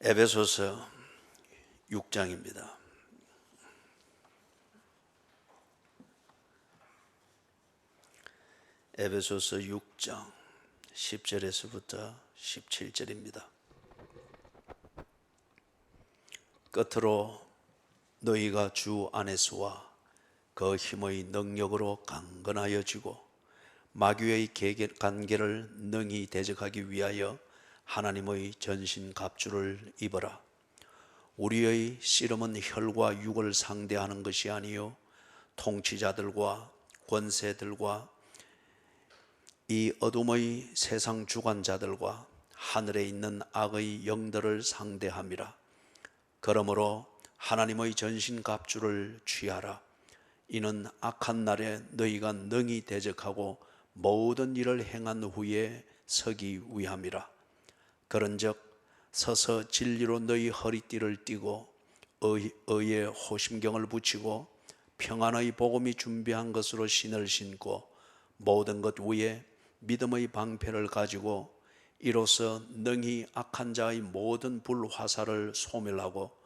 에베소서 6장입니다. 에베소서 6장 10절에서부터 17절입니다. 끝으로 너희가 주 안에서와 그 힘의 능력으로 강건하여지고 마귀의 관계를 능히 대적하기 위하여 하나님의 전신갑주를 입어라. 우리의 씨름은 혈과 육을 상대하는 것이 아니요 통치자들과 권세들과 이 어둠의 세상 주관자들과 하늘에 있는 악의 영들을 상대함이라. 그러므로 하나님의 전신갑주를 취하라. 이는 악한 날에 너희가 능히 대적하고 모든 일을 행한 후에 서기 위함이라. 그런즉 서서 진리로 너희 허리띠를 띠고 의의 호심경을 붙이고 평안의 복음이 준비한 것으로 신을 신고 모든 것 위에 믿음의 방패를 가지고 이로써 능히 악한 자의 모든 불화살을 소멸하고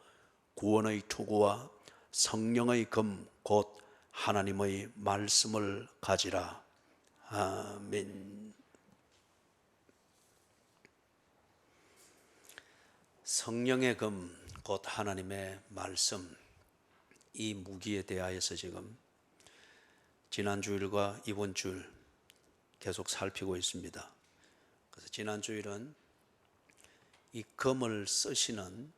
구원의 투구와 성령의 금 곧 하나님의 말씀을 가지라. 아멘. 성령의 금 곧 하나님의 말씀, 이 무기에 대하여서 지금 지난 주일과 이번 주일 계속 살피고 있습니다. 그래서 지난 주일은 이 검을 쓰시는,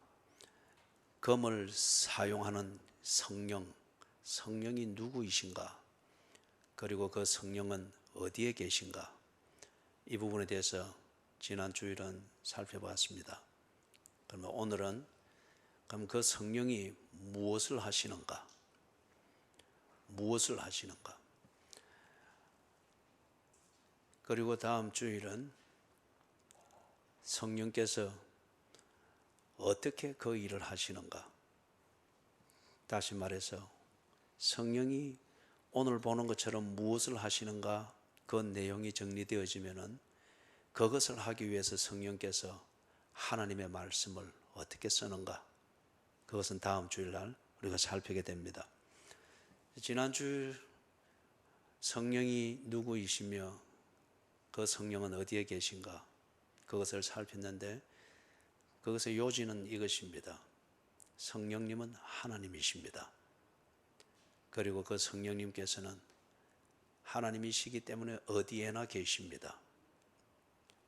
검을 사용하는 성령이 누구이신가, 그리고 그 성령은 어디에 계신가, 이 부분에 대해서 지난 주일은 살펴봤습니다. 그러면 오늘은 그럼 그 성령이 무엇을 하시는가? 무엇을 하시는가? 그리고 다음 주일은 성령께서 어떻게 그 일을 하시는가? 다시 말해서 성령이 오늘 보는 것처럼 무엇을 하시는가? 그 내용이 정리되어지면은 그것을 하기 위해서 성령께서 하나님의 말씀을 어떻게 쓰는가? 그것은 다음 주일날 우리가 살피게 됩니다. 지난 주일 성령이 누구이시며 그 성령은 어디에 계신가? 그것을 살폈는데 그것의 요지는 이것입니다. 성령님은 하나님이십니다. 그리고 그 성령님께서는 하나님이시기 때문에 어디에나 계십니다.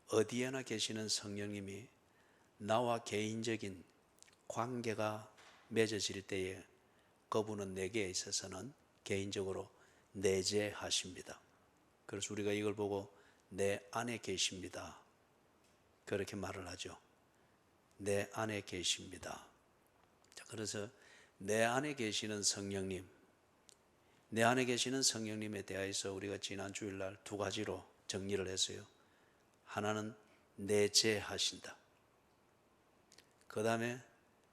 어디에나 계시는 성령님이 나와 개인적인 관계가 맺어질 때에 그분은 내게 있어서는 개인적으로 내재하십니다. 그래서 우리가 이걸 보고 내 안에 계십니다, 그렇게 말을 하죠. 내 안에 계십니다. 자, 그래서 내 안에 계시는 성령님, 내 안에 계시는 성령님에 대해서 우리가 지난 주일날 두 가지로 정리를 했어요. 하나는 내재하신다. 그 다음에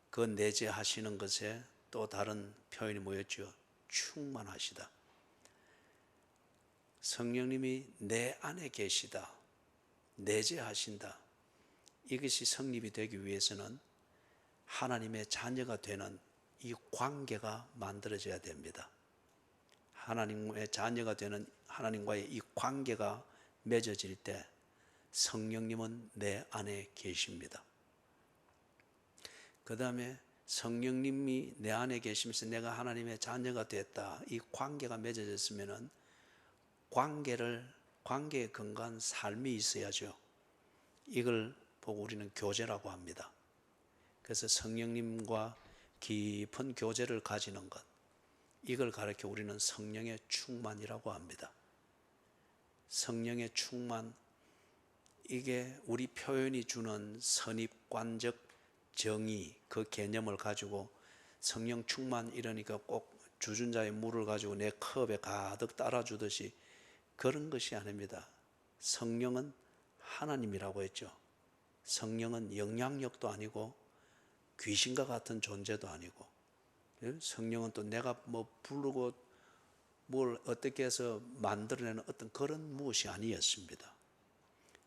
그 내재하시는 것에 또 다른 표현이 뭐였죠? 충만하시다. 성령님이 내 안에 계시다, 내재하신다. 이것이 성립이 되기 위해서는 하나님의 자녀가 되는 이 관계가 만들어져야 됩니다. 하나님의 자녀가 되는 하나님과의 이 관계가 맺어질 때 성령님은 내 안에 계십니다. 그 다음에 성령님이 내 안에 계시면서 내가 하나님의 자녀가 됐다, 이 관계가 맺어졌으면 관계에 근거한 삶이 있어야죠. 이걸 보고 우리는 교제라고 합니다. 그래서 성령님과 깊은 교제를 가지는 것, 이걸 가르쳐 우리는 성령의 충만이라고 합니다. 성령의 충만, 이게 우리 표현이 주는 선입관적 정의, 그 개념을 가지고 성령 충만 이러니까 꼭 주준자의 물을 가지고 내 컵에 가득 따라주듯이 그런 것이 아닙니다. 성령은 하나님이라고 했죠. 성령은 영향력도 아니고 귀신과 같은 존재도 아니고, 성령은 또 내가 뭐 부르고 뭘 어떻게 해서 만들어내는 어떤 그런 무엇이 아니었습니다.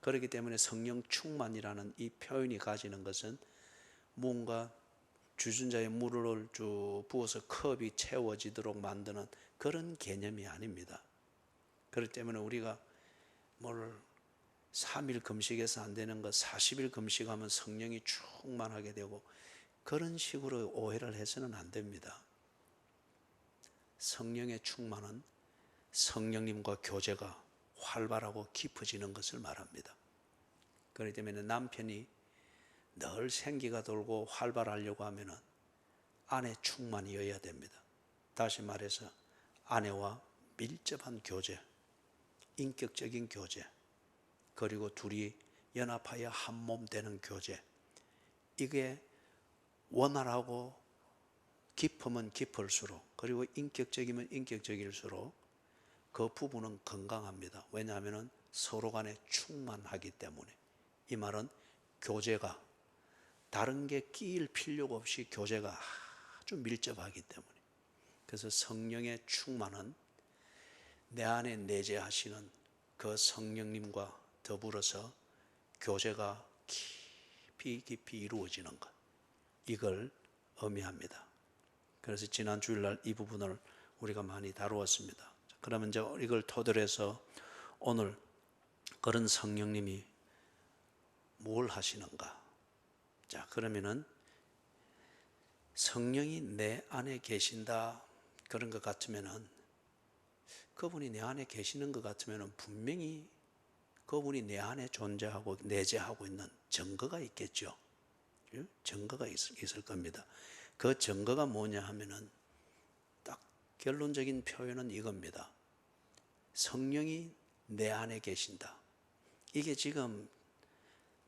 그렇기 때문에 성령 충만이라는 이 표현이 가지는 것은 뭔가 주전자에 물을 쭉 부어서 컵이 채워지도록 만드는 그런 개념이 아닙니다. 그렇기 때문에 우리가 뭘 3일 금식해서 안 되는 거 40일 금식하면 성령이 충만하게 되고 그런 식으로 오해를 해서는 안 됩니다. 성령의 충만은 성령님과 교제가 활발하고 깊어지는 것을 말합니다. 그렇기 때문에 남편이 늘 생기가 돌고 활발하려고 하면 아내 충만이어야 됩니다. 다시 말해서 아내와 밀접한 교제, 인격적인 교제, 그리고 둘이 연합하여 한 몸 되는 교제, 이게 원활하고 깊으면 깊을수록, 그리고 인격적이면 인격적일수록 그 부부는 건강합니다. 왜냐하면 서로 간에 충만하기 때문에. 이 말은 교제가 다른 게 끼일 필요가 없이 교제가 아주 밀접하기 때문에. 그래서 성령의 충만은 내 안에 내재하시는 그 성령님과 더불어서 교제가 깊이 이루어지는 것, 이걸 의미합니다. 그래서 지난 주일날 이 부분을 우리가 많이 다루었습니다. 그러면 이제 이걸 토대로 해서 오늘 그런 성령님이 뭘 하시는가? 자, 그러면은 성령이 내 안에 계신다 그런 것 같으면은, 그분이 내 안에 계시는 것 같으면은 분명히 그분이 내 안에 존재하고 내재하고 있는 증거가 있겠죠. 증거가 있을 겁니다. 그 증거가 뭐냐 하면은 딱 결론적인 표현은 이겁니다. 성령이 내 안에 계신다. 이게 지금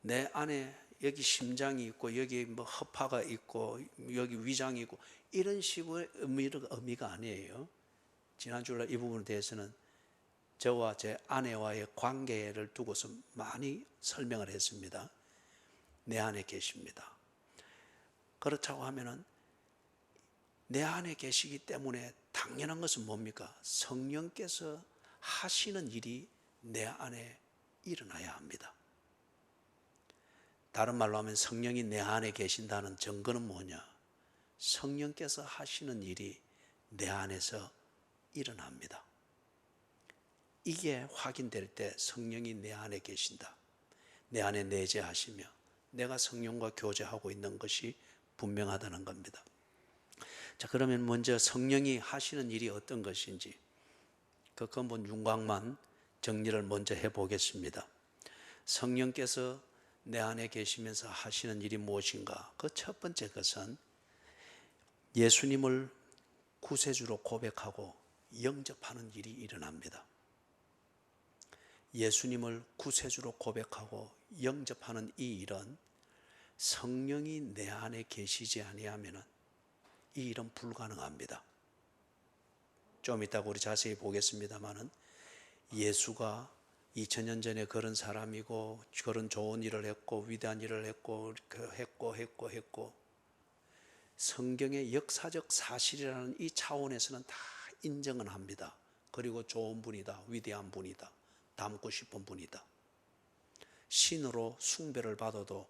내 안에 여기 심장이 있고 여기 뭐 허파가 있고 여기 위장이 있고 이런 식의 의미가 아니에요. 지난주에 이 부분에 대해서는 저와 제 아내와의 관계를 두고서 많이 설명을 했습니다. 내 안에 계십니다. 그렇다고 하면은 내 안에 계시기 때문에 당연한 것은 뭡니까? 성령께서 하시는 일이 내 안에 일어나야 합니다. 다른 말로 하면 성령이 내 안에 계신다는 증거는 뭐냐? 성령께서 하시는 일이 내 안에서 일어납니다. 이게 확인될 때 성령이 내 안에 계신다, 내 안에 내재하시며 내가 성령과 교제하고 있는 것이 분명하다는 겁니다. 자, 그러면 먼저 성령이 하시는 일이 어떤 것인지 그 근본 윤곽만 정리를 먼저 해보겠습니다. 성령께서 내 안에 계시면서 하시는 일이 무엇인가? 그 첫 번째 것은 예수님을 구세주로 고백하고 영접하는 일이 일어납니다. 예수님을 구세주로 고백하고 영접하는 이 일은 성령이 내 안에 계시지 아니하면 이 일은 불가능합니다. 좀 이따가 우리 자세히 보겠습니다만은 예수가 2000년 전에 그런 사람이고 그런 좋은 일을 했고 위대한 일을 했고 성경의 역사적 사실이라는 이 차원에서는 다 인정은 합니다. 그리고 좋은 분이다, 위대한 분이다, 닮고 싶은 분이다, 신으로 숭배를 받아도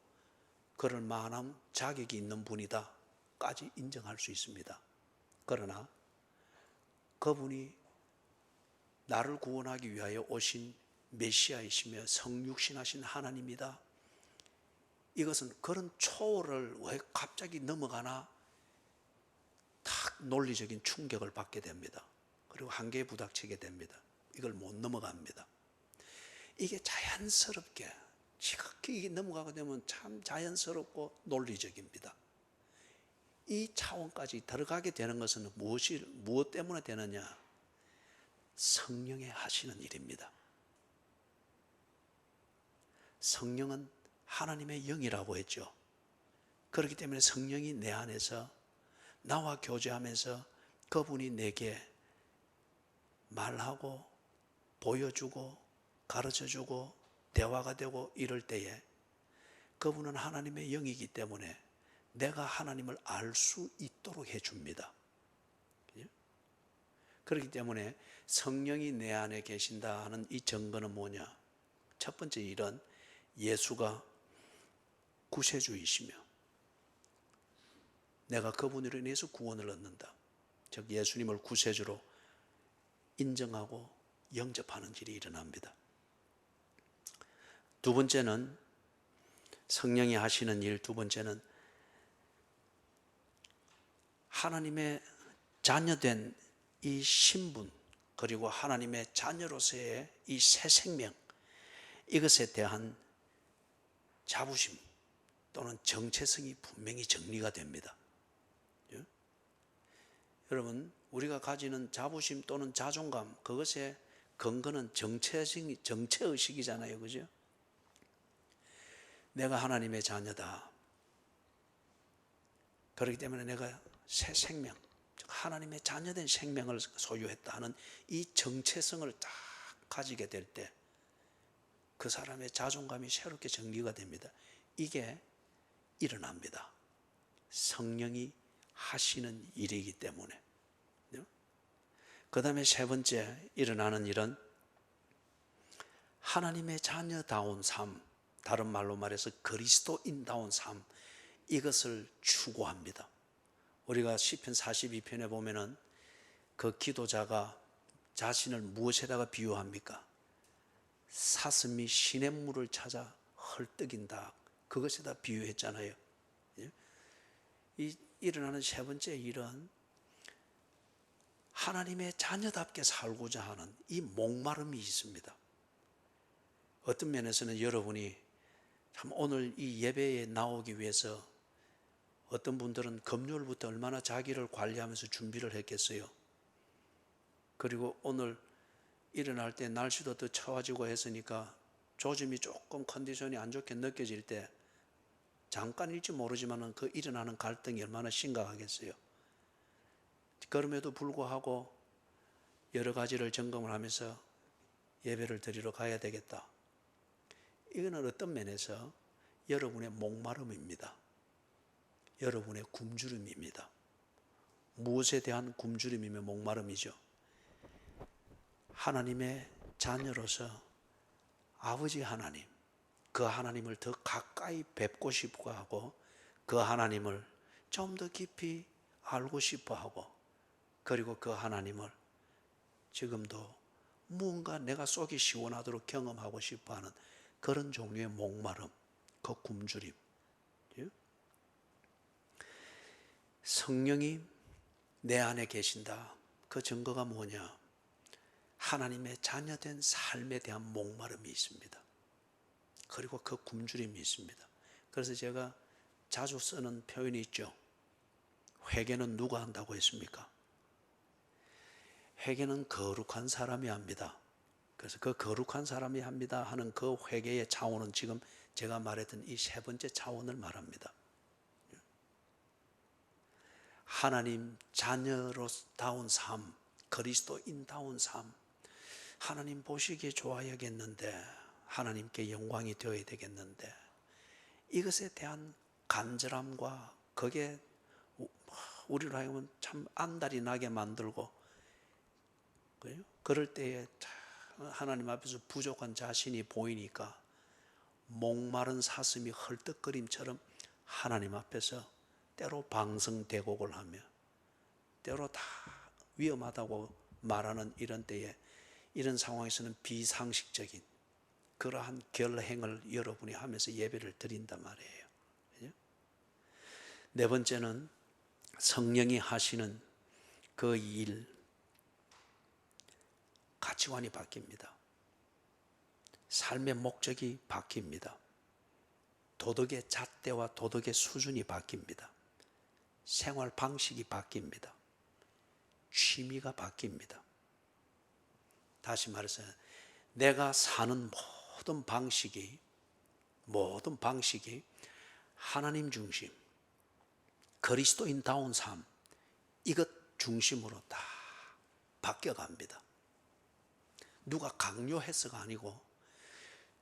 그럴 만한 자격이 있는 분이다 까지 인정할 수 있습니다. 그러나 그분이 나를 구원하기 위하여 오신 메시아이시며 성육신하신 하나님이다, 이것은 그런 초월을 왜 갑자기 넘어가나 탁 논리적인 충격을 받게 됩니다. 그리고 한계에 부닥치게 됩니다. 이걸 못 넘어갑니다. 이게 자연스럽게 지극히 이게 넘어가게 되면 참 자연스럽고 논리적입니다. 이 차원까지 들어가게 되는 것은 무엇 때문에 되느냐? 성령의 하시는 일입니다. 성령은 하나님의 영이라고 했죠. 그렇기 때문에 성령이 내 안에서 나와 교제하면서 그분이 내게 말하고 보여주고 가르쳐주고 대화가 되고 이럴 때에 그분은 하나님의 영이기 때문에 내가 하나님을 알 수 있도록 해줍니다. 그렇기 때문에 성령이 내 안에 계신다 하는 이 증거는 뭐냐? 첫 번째 일은 예수가 구세주이시며 내가 그분으로 인해서 구원을 얻는다. 즉 예수님을 구세주로 인정하고 영접하는 일이 일어납니다. 두 번째는 성령이 하시는 일, 두 번째는 하나님의 자녀된 이 신분, 그리고 하나님의 자녀로서의 이 새 생명, 이것에 대한 자부심 또는 정체성이 분명히 정리가 됩니다. 예? 여러분, 우리가 가지는 자부심 또는 자존감, 그것의 근거는 정체의식이잖아요. 그죠? 내가 하나님의 자녀다. 그렇기 때문에 내가 새 생명, 즉 하나님의 자녀된 생명을 소유했다 하는 이 정체성을 딱 가지게 될 때 그 사람의 자존감이 새롭게 정리가 됩니다. 이게 일어납니다. 성령이 하시는 일이기 때문에. 그 다음에 세 번째 일어나는 일은 하나님의 자녀다운 삶, 다른 말로 말해서 그리스도인다운 삶, 이것을 추구합니다. 우리가 시편 42편에 보면은 그 기도자가 자신을 무엇에다가 비유합니까? 사슴이 시냇물을 찾아 헐떡인다. 그것에다 비유했잖아요. 이 일어나는 세 번째 일은 하나님의 자녀답게 살고자 하는 이 목마름이 있습니다. 어떤 면에서는 여러분이 참 오늘 이 예배에 나오기 위해서 어떤 분들은 금요일부터 얼마나 자기를 관리하면서 준비를 했겠어요. 그리고 오늘 일어날 때 날씨도 더 차가지고 했으니까 조짐이 조금 컨디션이 안 좋게 느껴질 때 잠깐일지 모르지만 그 일어나는 갈등이 얼마나 심각하겠어요. 그럼에도 불구하고 여러 가지를 점검을 하면서 예배를 드리러 가야 되겠다. 이거는 어떤 면에서 여러분의 목마름입니다. 여러분의 굶주림입니다. 무엇에 대한 굶주림이며 목마름이죠? 하나님의 자녀로서 아버지 하나님, 그 하나님을 더 가까이 뵙고 싶어 하고 그 하나님을 좀 더 깊이 알고 싶어 하고 그리고 그 하나님을 지금도 무언가 내가 속이 시원하도록 경험하고 싶어 하는 그런 종류의 목마름, 그 굶주림. 성령이 내 안에 계신다. 그 증거가 뭐냐? 하나님의 자녀된 삶에 대한 목마름이 있습니다. 그리고 그 굶주림이 있습니다. 그래서 제가 자주 쓰는 표현이 있죠. 회개는 누가 한다고 했습니까? 회개는 거룩한 사람이 합니다. 그래서 그 거룩한 사람이 합니다 하는 그 회개의 차원은 지금 제가 말했던 이 세 번째 차원을 말합니다. 하나님 자녀로다운 삶, 그리스도인다운 삶, 하나님 보시기에 좋아야겠는데, 하나님께 영광이 되어야 되겠는데, 이것에 대한 간절함과 그게 우리로 하여금 참 안달이 나게 만들고, 그럴 때에 하나님 앞에서 부족한 자신이 보이니까 목마른 사슴이 헐떡거림처럼 하나님 앞에서 때로 방성대곡을 하며 때로 다 위험하다고 말하는 이런 때에, 이런 상황에서는 비상식적인 그러한 결행을 여러분이 하면서 예배를 드린단 말이에요. 네 번째는 성령이 하시는 그 일, 가치관이 바뀝니다. 삶의 목적이 바뀝니다. 도덕의 잣대와 도덕의 수준이 바뀝니다. 생활 방식이 바뀝니다. 취미가 바뀝니다. 다시 말해서 내가 사는 모든 방식이 하나님 중심, 그리스도인다운 삶, 이것 중심으로 다 바뀌어갑니다. 누가 강요해서가 아니고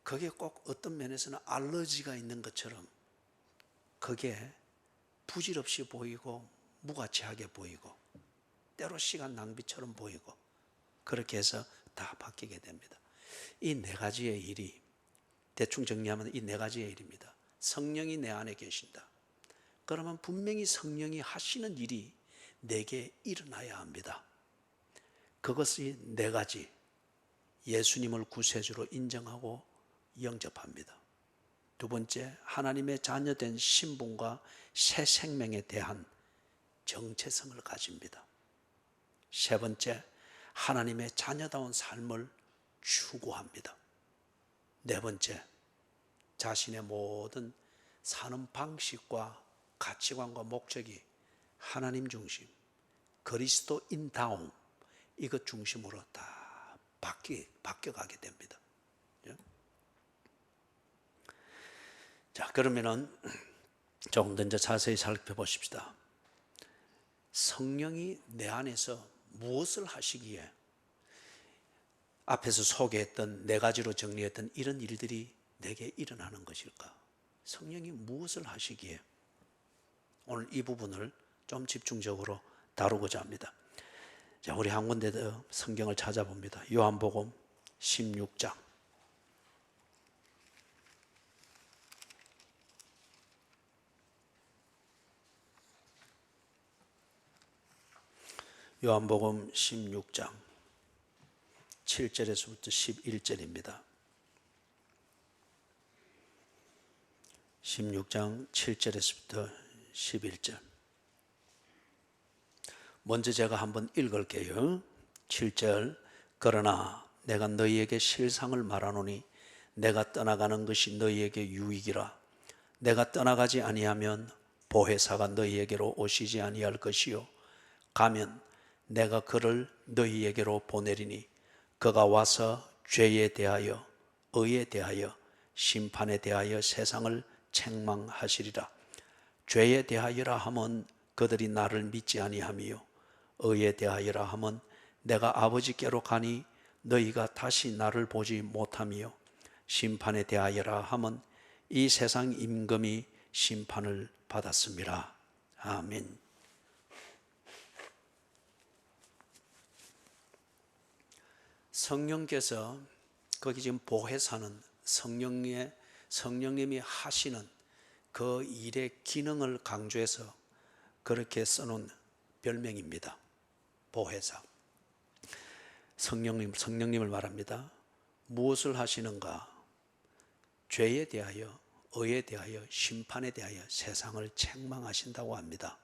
그게 꼭 어떤 면에서는 알러지가 있는 것처럼 그게 부질없이 보이고 무가치하게 보이고 때로 시간 낭비처럼 보이고 그렇게 해서 다 바뀌게 됩니다. 이 네 가지의 일이, 대충 정리하면 이 네 가지의 일입니다. 성령이 내 안에 계신다. 그러면 분명히 성령이 하시는 일이 내게 일어나야 합니다. 그것이 네 가지. 예수님을 구세주로 인정하고 영접합니다. 두 번째, 하나님의 자녀된 신분과 새 생명에 대한 정체성을 가집니다. 세 번째, 하나님의 자녀다운 삶을 추구합니다. 네 번째, 자신의 모든 사는 방식과 가치관과 목적이 하나님 중심, 그리스도인다움, 이것 중심으로 다 바뀌어가게 됩니다. 자, 그러면은 조금 더 이제 자세히 살펴보십시다. 성령이 내 안에서 무엇을 하시기에 앞에서 소개했던 네 가지로 정리했던 이런 일들이 내게 일어나는 것일까? 성령이 무엇을 하시기에? 오늘 이 부분을 좀 집중적으로 다루고자 합니다. 자, 우리 한 군데 더 성경을 찾아봅니다. 요한복음 16장. 요한복음 16장 7절에서부터 11절입니다. 16장 7절에서부터 11절. 먼저 제가 한번 읽을게요. 7절. 그러나 내가 너희에게 실상을 말하노니 내가 떠나가는 것이 너희에게 유익이라. 내가 떠나가지 아니하면 보혜사가 너희에게로 오시지 아니할 것이요 가면 내가 그를 너희에게로 보내리니 그가 와서 죄에 대하여 의에 대하여 심판에 대하여 세상을 책망하시리라. 죄에 대하여라 하면 그들이 나를 믿지 아니하며 의에 대하여라 하면 내가 아버지께로 가니 너희가 다시 나를 보지 못하며 심판에 대하여라 하면 이 세상 임금이 심판을 받았습니다. 아멘. 성령께서 거기 지금 보혜사는 성령님이 하시는 그 일의 기능을 강조해서 그렇게 써놓은 별명입니다. 보혜사. 성령님을 말합니다. 무엇을 하시는가? 죄에 대하여, 의에 대하여, 심판에 대하여 세상을 책망하신다고 합니다.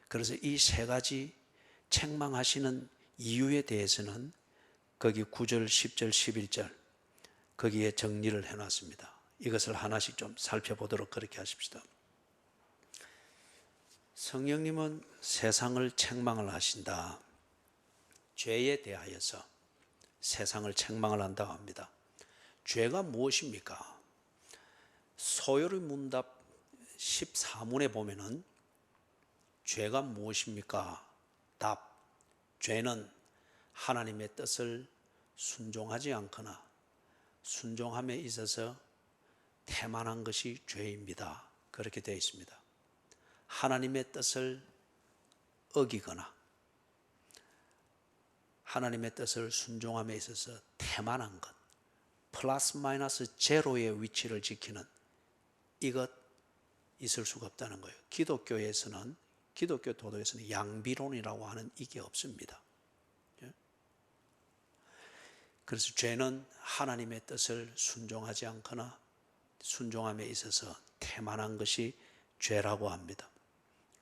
그래서 이 세 가지 책망하시는 이유에 대해서는 거기 9절, 10절, 11절 거기에 정리를 해놨습니다. 이것을 하나씩 좀 살펴보도록 그렇게 하십시다. 성령님은 세상을 책망을 하신다. 죄에 대하여서 세상을 책망을 한다고 합니다. 죄가 무엇입니까? 소요리 문답 14문에 보면은 죄가 무엇입니까? 답. 죄는 하나님의 뜻을 순종하지 않거나 순종함에 있어서 태만한 것이 죄입니다. 그렇게 되어 있습니다. 하나님의 뜻을 어기거나 하나님의 뜻을 순종함에 있어서 태만한 것, 플러스 마이너스 제로의 위치를 지키는 이것 있을 수가 없다는 거예요. 기독교 도덕에서는 양비론이라고 하는 이게 없습니다. 그래서 죄는 하나님의 뜻을 순종하지 않거나 순종함에 있어서 태만한 것이 죄라고 합니다.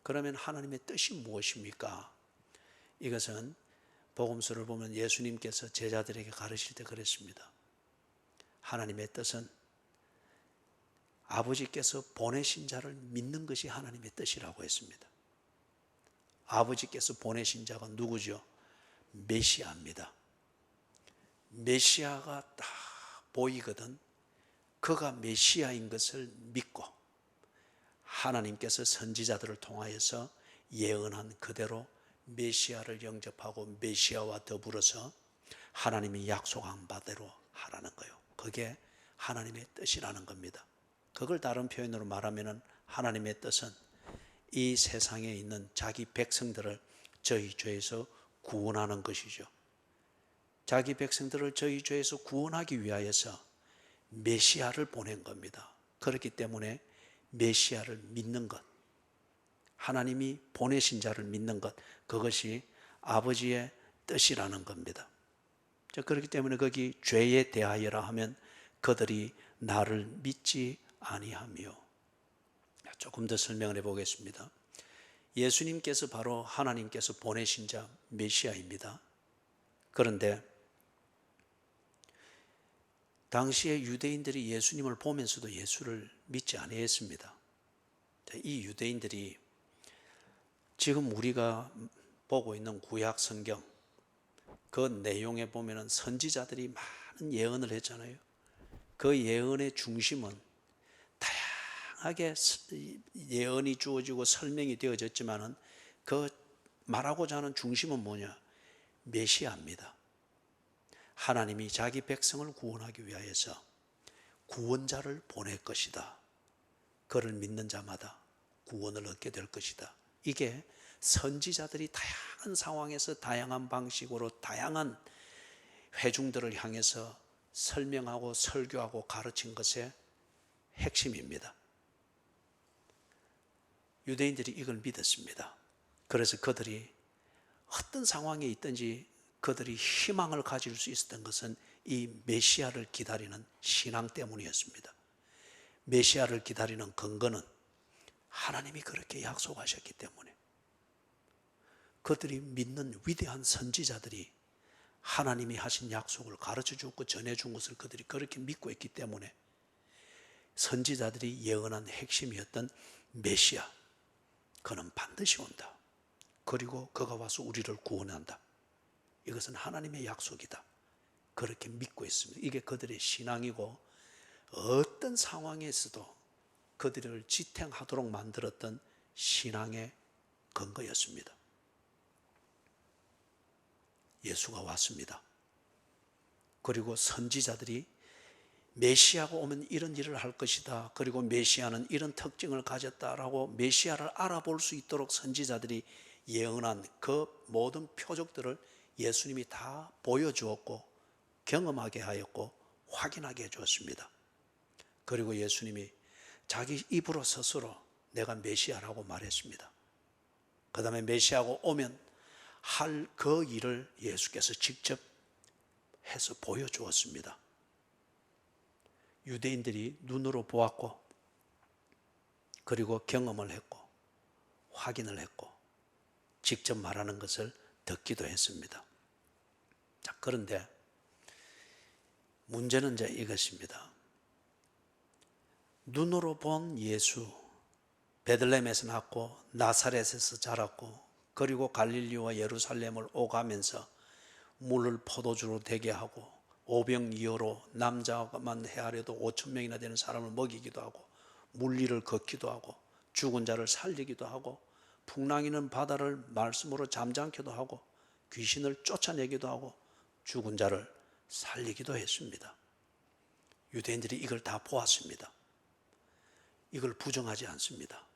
그러면 하나님의 뜻이 무엇입니까? 이것은 복음서를 보면 예수님께서 제자들에게 가르칠 때 그랬습니다. 하나님의 뜻은 아버지께서 보내신 자를 믿는 것이 하나님의 뜻이라고 했습니다. 아버지께서 보내신 자가 누구죠? 메시아입니다. 메시아가 딱 보이거든. 그가 메시아인 것을 믿고 하나님께서 선지자들을 통하여서 예언한 그대로 메시아를 영접하고 메시아와 더불어서 하나님이 약속한 바대로 하라는 거예요. 그게 하나님의 뜻이라는 겁니다. 그걸 다른 표현으로 말하면 하나님의 뜻은 이 세상에 있는 자기 백성들을 저희 죄에서 구원하는 것이죠. 자기 백성들을 저희 죄에서 구원하기 위하여서 메시아를 보낸 겁니다. 그렇기 때문에 메시아를 믿는 것, 하나님이 보내신 자를 믿는 것, 그것이 아버지의 뜻이라는 겁니다. 그렇기 때문에 거기 죄에 대하여라 하면 그들이 나를 믿지 아니하며, 조금 더 설명을 해보겠습니다. 예수님께서 바로 하나님께서 보내신 자 메시아입니다. 그런데 당시에 유대인들이 예수님을 보면서도 예수를 믿지 아니했습니다. 이 유대인들이 지금 우리가 보고 있는 구약 성경 그 내용에 보면은 선지자들이 많은 예언을 했잖아요. 그 예언의 중심은 다양하게 예언이 주어지고 설명이 되어졌지만은 그 말하고자 하는 중심은 뭐냐? 메시아입니다. 하나님이 자기 백성을 구원하기 위하여서 구원자를 보낼 것이다. 그를 믿는 자마다 구원을 얻게 될 것이다. 이게 선지자들이 다양한 상황에서 다양한 방식으로 다양한 회중들을 향해서 설명하고 설교하고 가르친 것의 핵심입니다. 유대인들이 이걸 믿었습니다. 그래서 그들이 어떤 상황에 있든지 그들이 희망을 가질 수 있었던 것은 이 메시아를 기다리는 신앙 때문이었습니다. 메시아를 기다리는 근거는 하나님이 그렇게 약속하셨기 때문에, 그들이 믿는 위대한 선지자들이 하나님이 하신 약속을 가르쳐 주고 전해 준 것을 그들이 그렇게 믿고 있기 때문에 선지자들이 예언한 핵심이었던 메시아, 그는 반드시 온다. 그리고 그가 와서 우리를 구원한다. 이것은 하나님의 약속이다. 그렇게 믿고 있습니다. 이게 그들의 신앙이고 어떤 상황에서도 그들을 지탱하도록 만들었던 신앙의 근거였습니다. 예수가 왔습니다. 그리고 선지자들이 메시아가 오면 이런 일을 할 것이다. 그리고 메시아는 이런 특징을 가졌다라고 메시아를 알아볼 수 있도록 선지자들이 예언한 그 모든 표적들을 예수님이 다 보여주었고 경험하게 하였고 확인하게 해주었습니다. 그리고 예수님이 자기 입으로 스스로 내가 메시아라고 말했습니다. 그 다음에 메시아가 오면 할 그 일을 예수께서 직접 해서 보여주었습니다. 유대인들이 눈으로 보았고 그리고 경험을 했고 확인을 했고 직접 말하는 것을 듣기도 했습니다. 자, 그런데 문제는 이제 이것입니다. 눈으로 본 예수, 베들레헴에서 낳고 나사렛에서 자랐고 그리고 갈릴리와 예루살렘을 오가면서 물을 포도주로 되게 하고 오병이어로 남자만 헤아려도 5천 명이나 되는 사람을 먹이기도 하고 물리를 걷기도 하고 죽은 자를 살리기도 하고 풍랑이는 바다를 말씀으로 잠잠케도 하고 귀신을 쫓아내기도 하고 죽은 자를 살리기도 했습니다. 유대인들이 이걸 다 보았습니다. 이걸 부정하지 않습니다.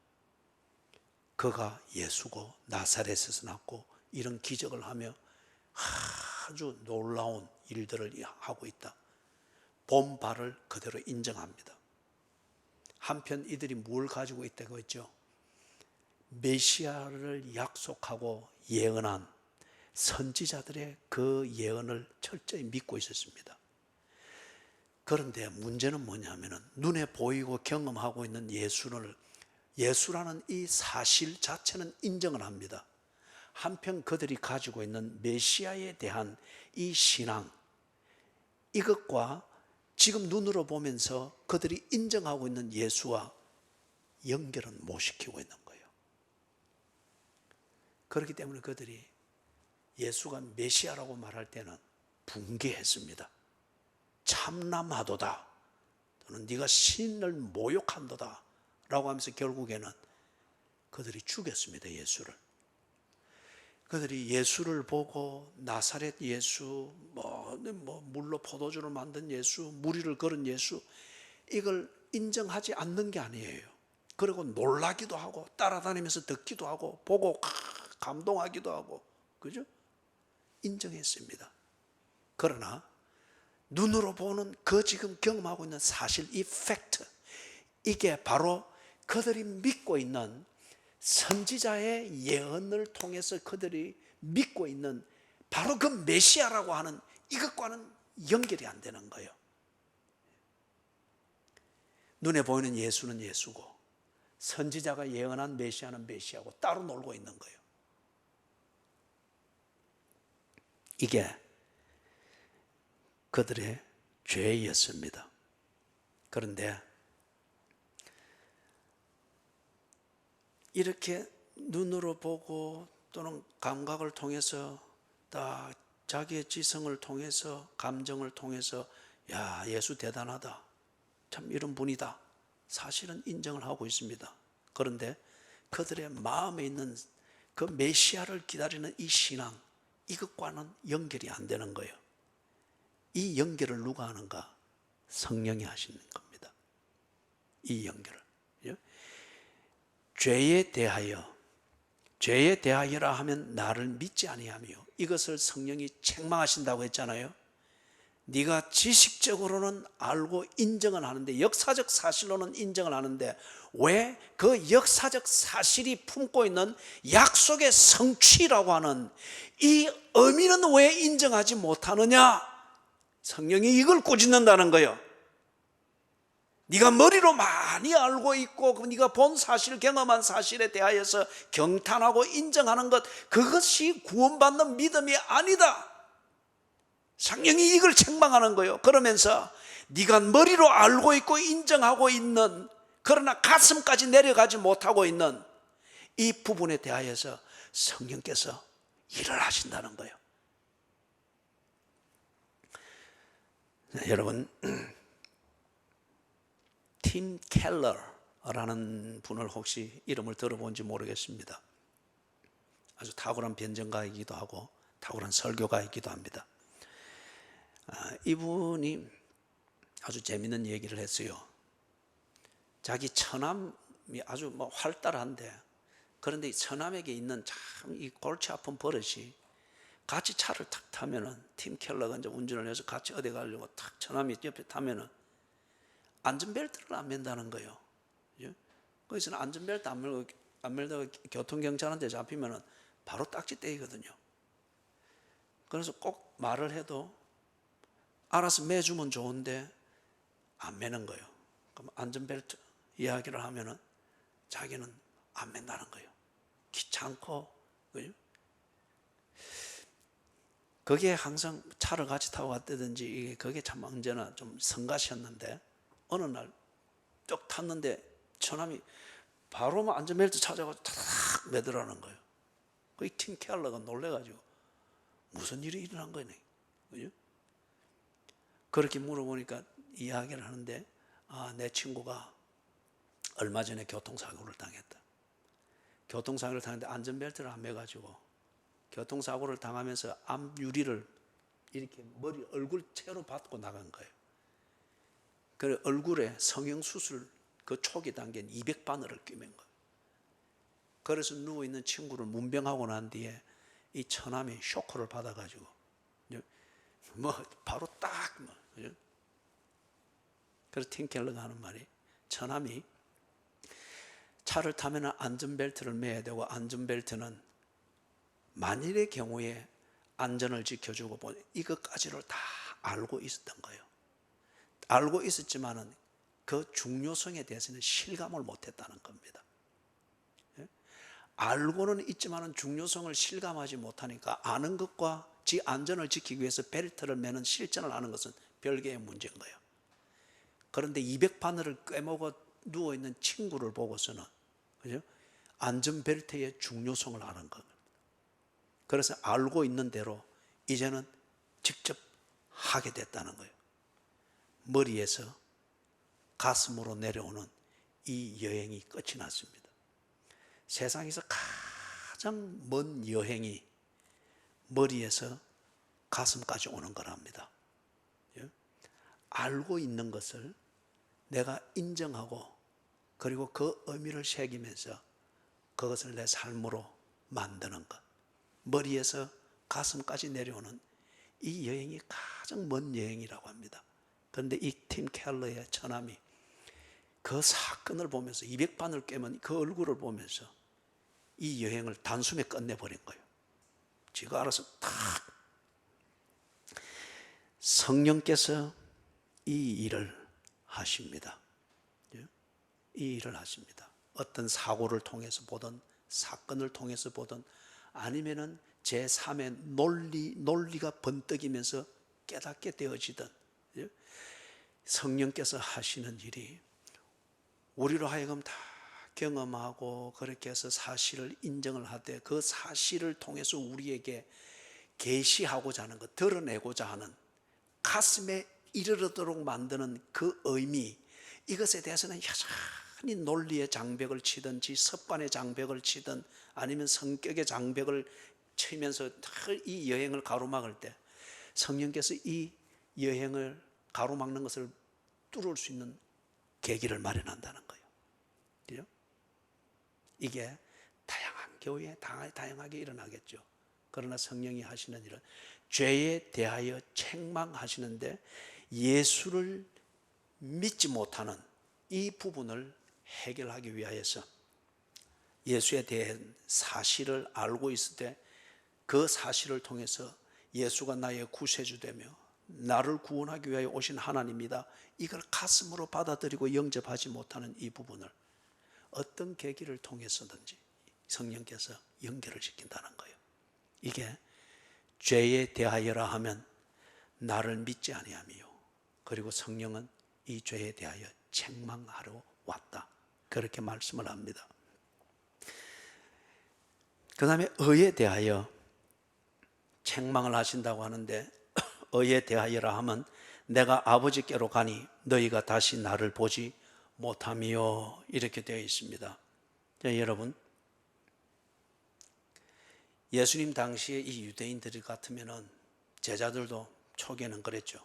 그가 예수고 나사렛에서 났고 이런 기적을 하며 아주 놀라운 일들을 하고 있다. 본 바를 그대로 인정합니다. 한편 이들이 뭘 가지고 있다고 했죠? 메시아를 약속하고 예언한 선지자들의 그 예언을 철저히 믿고 있었습니다. 그런데 문제는 뭐냐면은 눈에 보이고 경험하고 있는 예수라는 이 사실 자체는 인정을 합니다. 한편 그들이 가지고 있는 메시아에 대한 이 신앙, 이것과 지금 눈으로 보면서 그들이 인정하고 있는 예수와 연결은 못 시키고 있는 거예요. 그렇기 때문에 그들이 예수가 메시아라고 말할 때는 붕괴했습니다. 참남하도다, 또는 네가 신을 모욕한도다 라고 하면서 결국에는 그들이 죽였습니다. 예수를. 그들이 예수를 보고 나사렛 예수, 물로 포도주를 만든 예수, 무리를 걸은 예수, 이걸 인정하지 않는 게 아니에요. 그리고 놀라기도 하고 따라다니면서 듣기도 하고 보고 감동하기도 하고, 그죠? 인정했습니다. 그러나 눈으로 보는 그 지금 경험하고 있는 사실, 이 팩트, 이게 바로 그들이 믿고 있는 선지자의 예언을 통해서 그들이 믿고 있는 바로 그 메시아라고 하는 이것과는 연결이 안 되는 거예요. 눈에 보이는 예수는 예수고 선지자가 예언한 메시아는 메시아고 따로 놀고 있는 거예요. 이게 그들의 죄였습니다. 그런데 이렇게 눈으로 보고 또는 감각을 통해서 다 자기의 지성을 통해서 감정을 통해서 야, 예수 대단하다, 참 이런 분이다, 사실은 인정을 하고 있습니다. 그런데 그들의 마음에 있는 그 메시아를 기다리는 이 신앙, 이것과는 연결이 안 되는 거예요. 이 연결을 누가 하는가? 성령이 하시는 겁니다. 이 연결을. 죄에 대하여라 하면 나를 믿지 아니하며, 이것을 성령이 책망하신다고 했잖아요. 네가 지식적으로는 알고 인정은 하는데, 역사적 사실로는 인정을 하는데 왜 그 역사적 사실이 품고 있는 약속의 성취라고 하는 이 의미는 왜 인정하지 못하느냐? 성령이 이걸 꾸짖는다는 거예요. 네가 머리로 많이 알고 있고 네가 본 사실, 경험한 사실에 대하여서 경탄하고 인정하는 것, 그것이 구원받는 믿음이 아니다. 성령이 이걸 책망하는 거예요. 그러면서 네가 머리로 알고 있고 인정하고 있는, 그러나 가슴까지 내려가지 못하고 있는 이 부분에 대하여서 성령께서 일을 하신다는 거예요. 여러분, 팀 켈러라는 분을 혹시 이름을 들어본지 모르겠습니다. 아주 탁월한 변증가이기도 하고 탁월한 설교가이기도 합니다. 이분이 아주 재밌는 얘기를 했어요. 자기 처남이 아주 활달한데, 그런데 처남에게 있는 참 이 골치 아픈 버릇이, 같이 차를 탁 타면은, 팀 켈러가 이제 운전을 해서 같이 어디 가려고 탁 처남이 옆에 타면은 안전벨트를 안 맨다는 거예요. 그래서 안전벨트 안 매다가 교통경찰한테 잡히면은 바로 딱지 떼이거든요. 그래서 꼭 말을 해도 알아서 매주면 좋은데 안 매는 거예요. 그럼 안전벨트 이야기를 하면은 자기는 안 맨다는 거예요. 귀찮고, 그죠? 그게 항상 차를 같이 타고 갔다든지, 그게 참 언제나 좀 성가셨는데, 어느 날 쭉 탔는데 처남이 바로 안전벨트 찾아가지고 탁 매더라는 거예요. 그 팀 켈러가 놀래가지고 무슨 일이 일어난 거네, 그죠? 그렇게 물어보니까 이야기를 하는데, 내 친구가 얼마 전에 교통사고를 당했다. 교통사고를 당했는데 안전벨트를 안 매가지고 교통사고를 당하면서 앞 유리를 이렇게 얼굴 채로 받고 나간 거예요. 그 얼굴에 성형수술 그 초기 단계는 200바늘을 꿰맨 거예요. 그래서 누워있는 친구를 문병하고 난 뒤에 이 처남이 쇼크를 받아가지고 바로 딱 그래서 팀 켈러가 하는 말이, 처남이 차를 타면 안전벨트를 매야 되고, 안전벨트는 만일의 경우에 안전을 지켜주고 이것까지를 다 알고 있었던 거예요. 알고 있었지만은 그 중요성에 대해서는 실감을 못했다는 겁니다. 알고는 있지만은 중요성을 실감하지 못하니까, 아는 것과 지 안전을 지키기 위해서 벨트를 매는 실전을 아는 것은 별개의 문제인 거예요. 그런데 200바늘을 꿰먹어 누워있는 친구를 보고서는, 그죠? 안전벨트의 중요성을 아는 겁니다. 그래서 알고 있는 대로 이제는 직접 하게 됐다는 거예요. 머리에서 가슴으로 내려오는 이 여행이 끝이 났습니다. 세상에서 가장 먼 여행이 머리에서 가슴까지 오는 거랍니다. 알고 있는 것을 내가 인정하고, 그리고 그 의미를 새기면서 그것을 내 삶으로 만드는 것, 머리에서 가슴까지 내려오는 이 여행이 가장 먼 여행이라고 합니다. 그런데 이 팀 켈러의 처남이 그 사건을 보면서 200바늘 꿰면 그 얼굴을 보면서 이 여행을 단숨에 끝내버린 거예요. 지가 알아서 탁. 성령께서 이 일을 하십니다. 이 일을 하십니다. 어떤 사고를 통해서 보든 사건을 통해서 보든 아니면은 제3의 논리가 번뜩이면서 깨닫게 되어지든 성령께서 하시는 일이 우리로 하여금 다 경험하고 그렇게 해서 사실을 인정을 하되 그 사실을 통해서 우리에게 계시하고자 하는 것, 드러내고자 하는 가슴에 이르르도록 만드는 그 의미, 이것에 대해서는 여전히 논리의 장벽을 치든지 습관의 장벽을 치든 아니면 성격의 장벽을 치면서 이 여행을 가로막을 때 성령께서 이 여행을 가로막는 것을 뚫을 수 있는 계기를 마련한다는 거예요. 그죠? 이게 다양한 교회에 다양하게 일어나겠죠. 그러나 성령이 하시는 일은 죄에 대하여 책망하시는데 예수를 믿지 못하는 이 부분을 해결하기 위하여서 예수에 대한 사실을 알고 있을 때 그 사실을 통해서 예수가 나의 구세주 되며 나를 구원하기 위하여 오신 하나님이다, 이걸 가슴으로 받아들이고 영접하지 못하는 이 부분을 어떤 계기를 통해서든지 성령께서 연결을 시킨다는 거예요. 이게 죄에 대하여라 하면 나를 믿지 아니하며, 그리고 성령은 이 죄에 대하여 책망하러 왔다, 그렇게 말씀을 합니다. 그 다음에 의에 대하여 책망을 하신다고 하는데, 의에 대하여라 하면 내가 아버지께로 가니 너희가 다시 나를 보지 못하며, 이렇게 되어 있습니다. 자, 여러분, 예수님 당시에 이 유대인들 같으면은 제자들도 초기에는 그랬죠.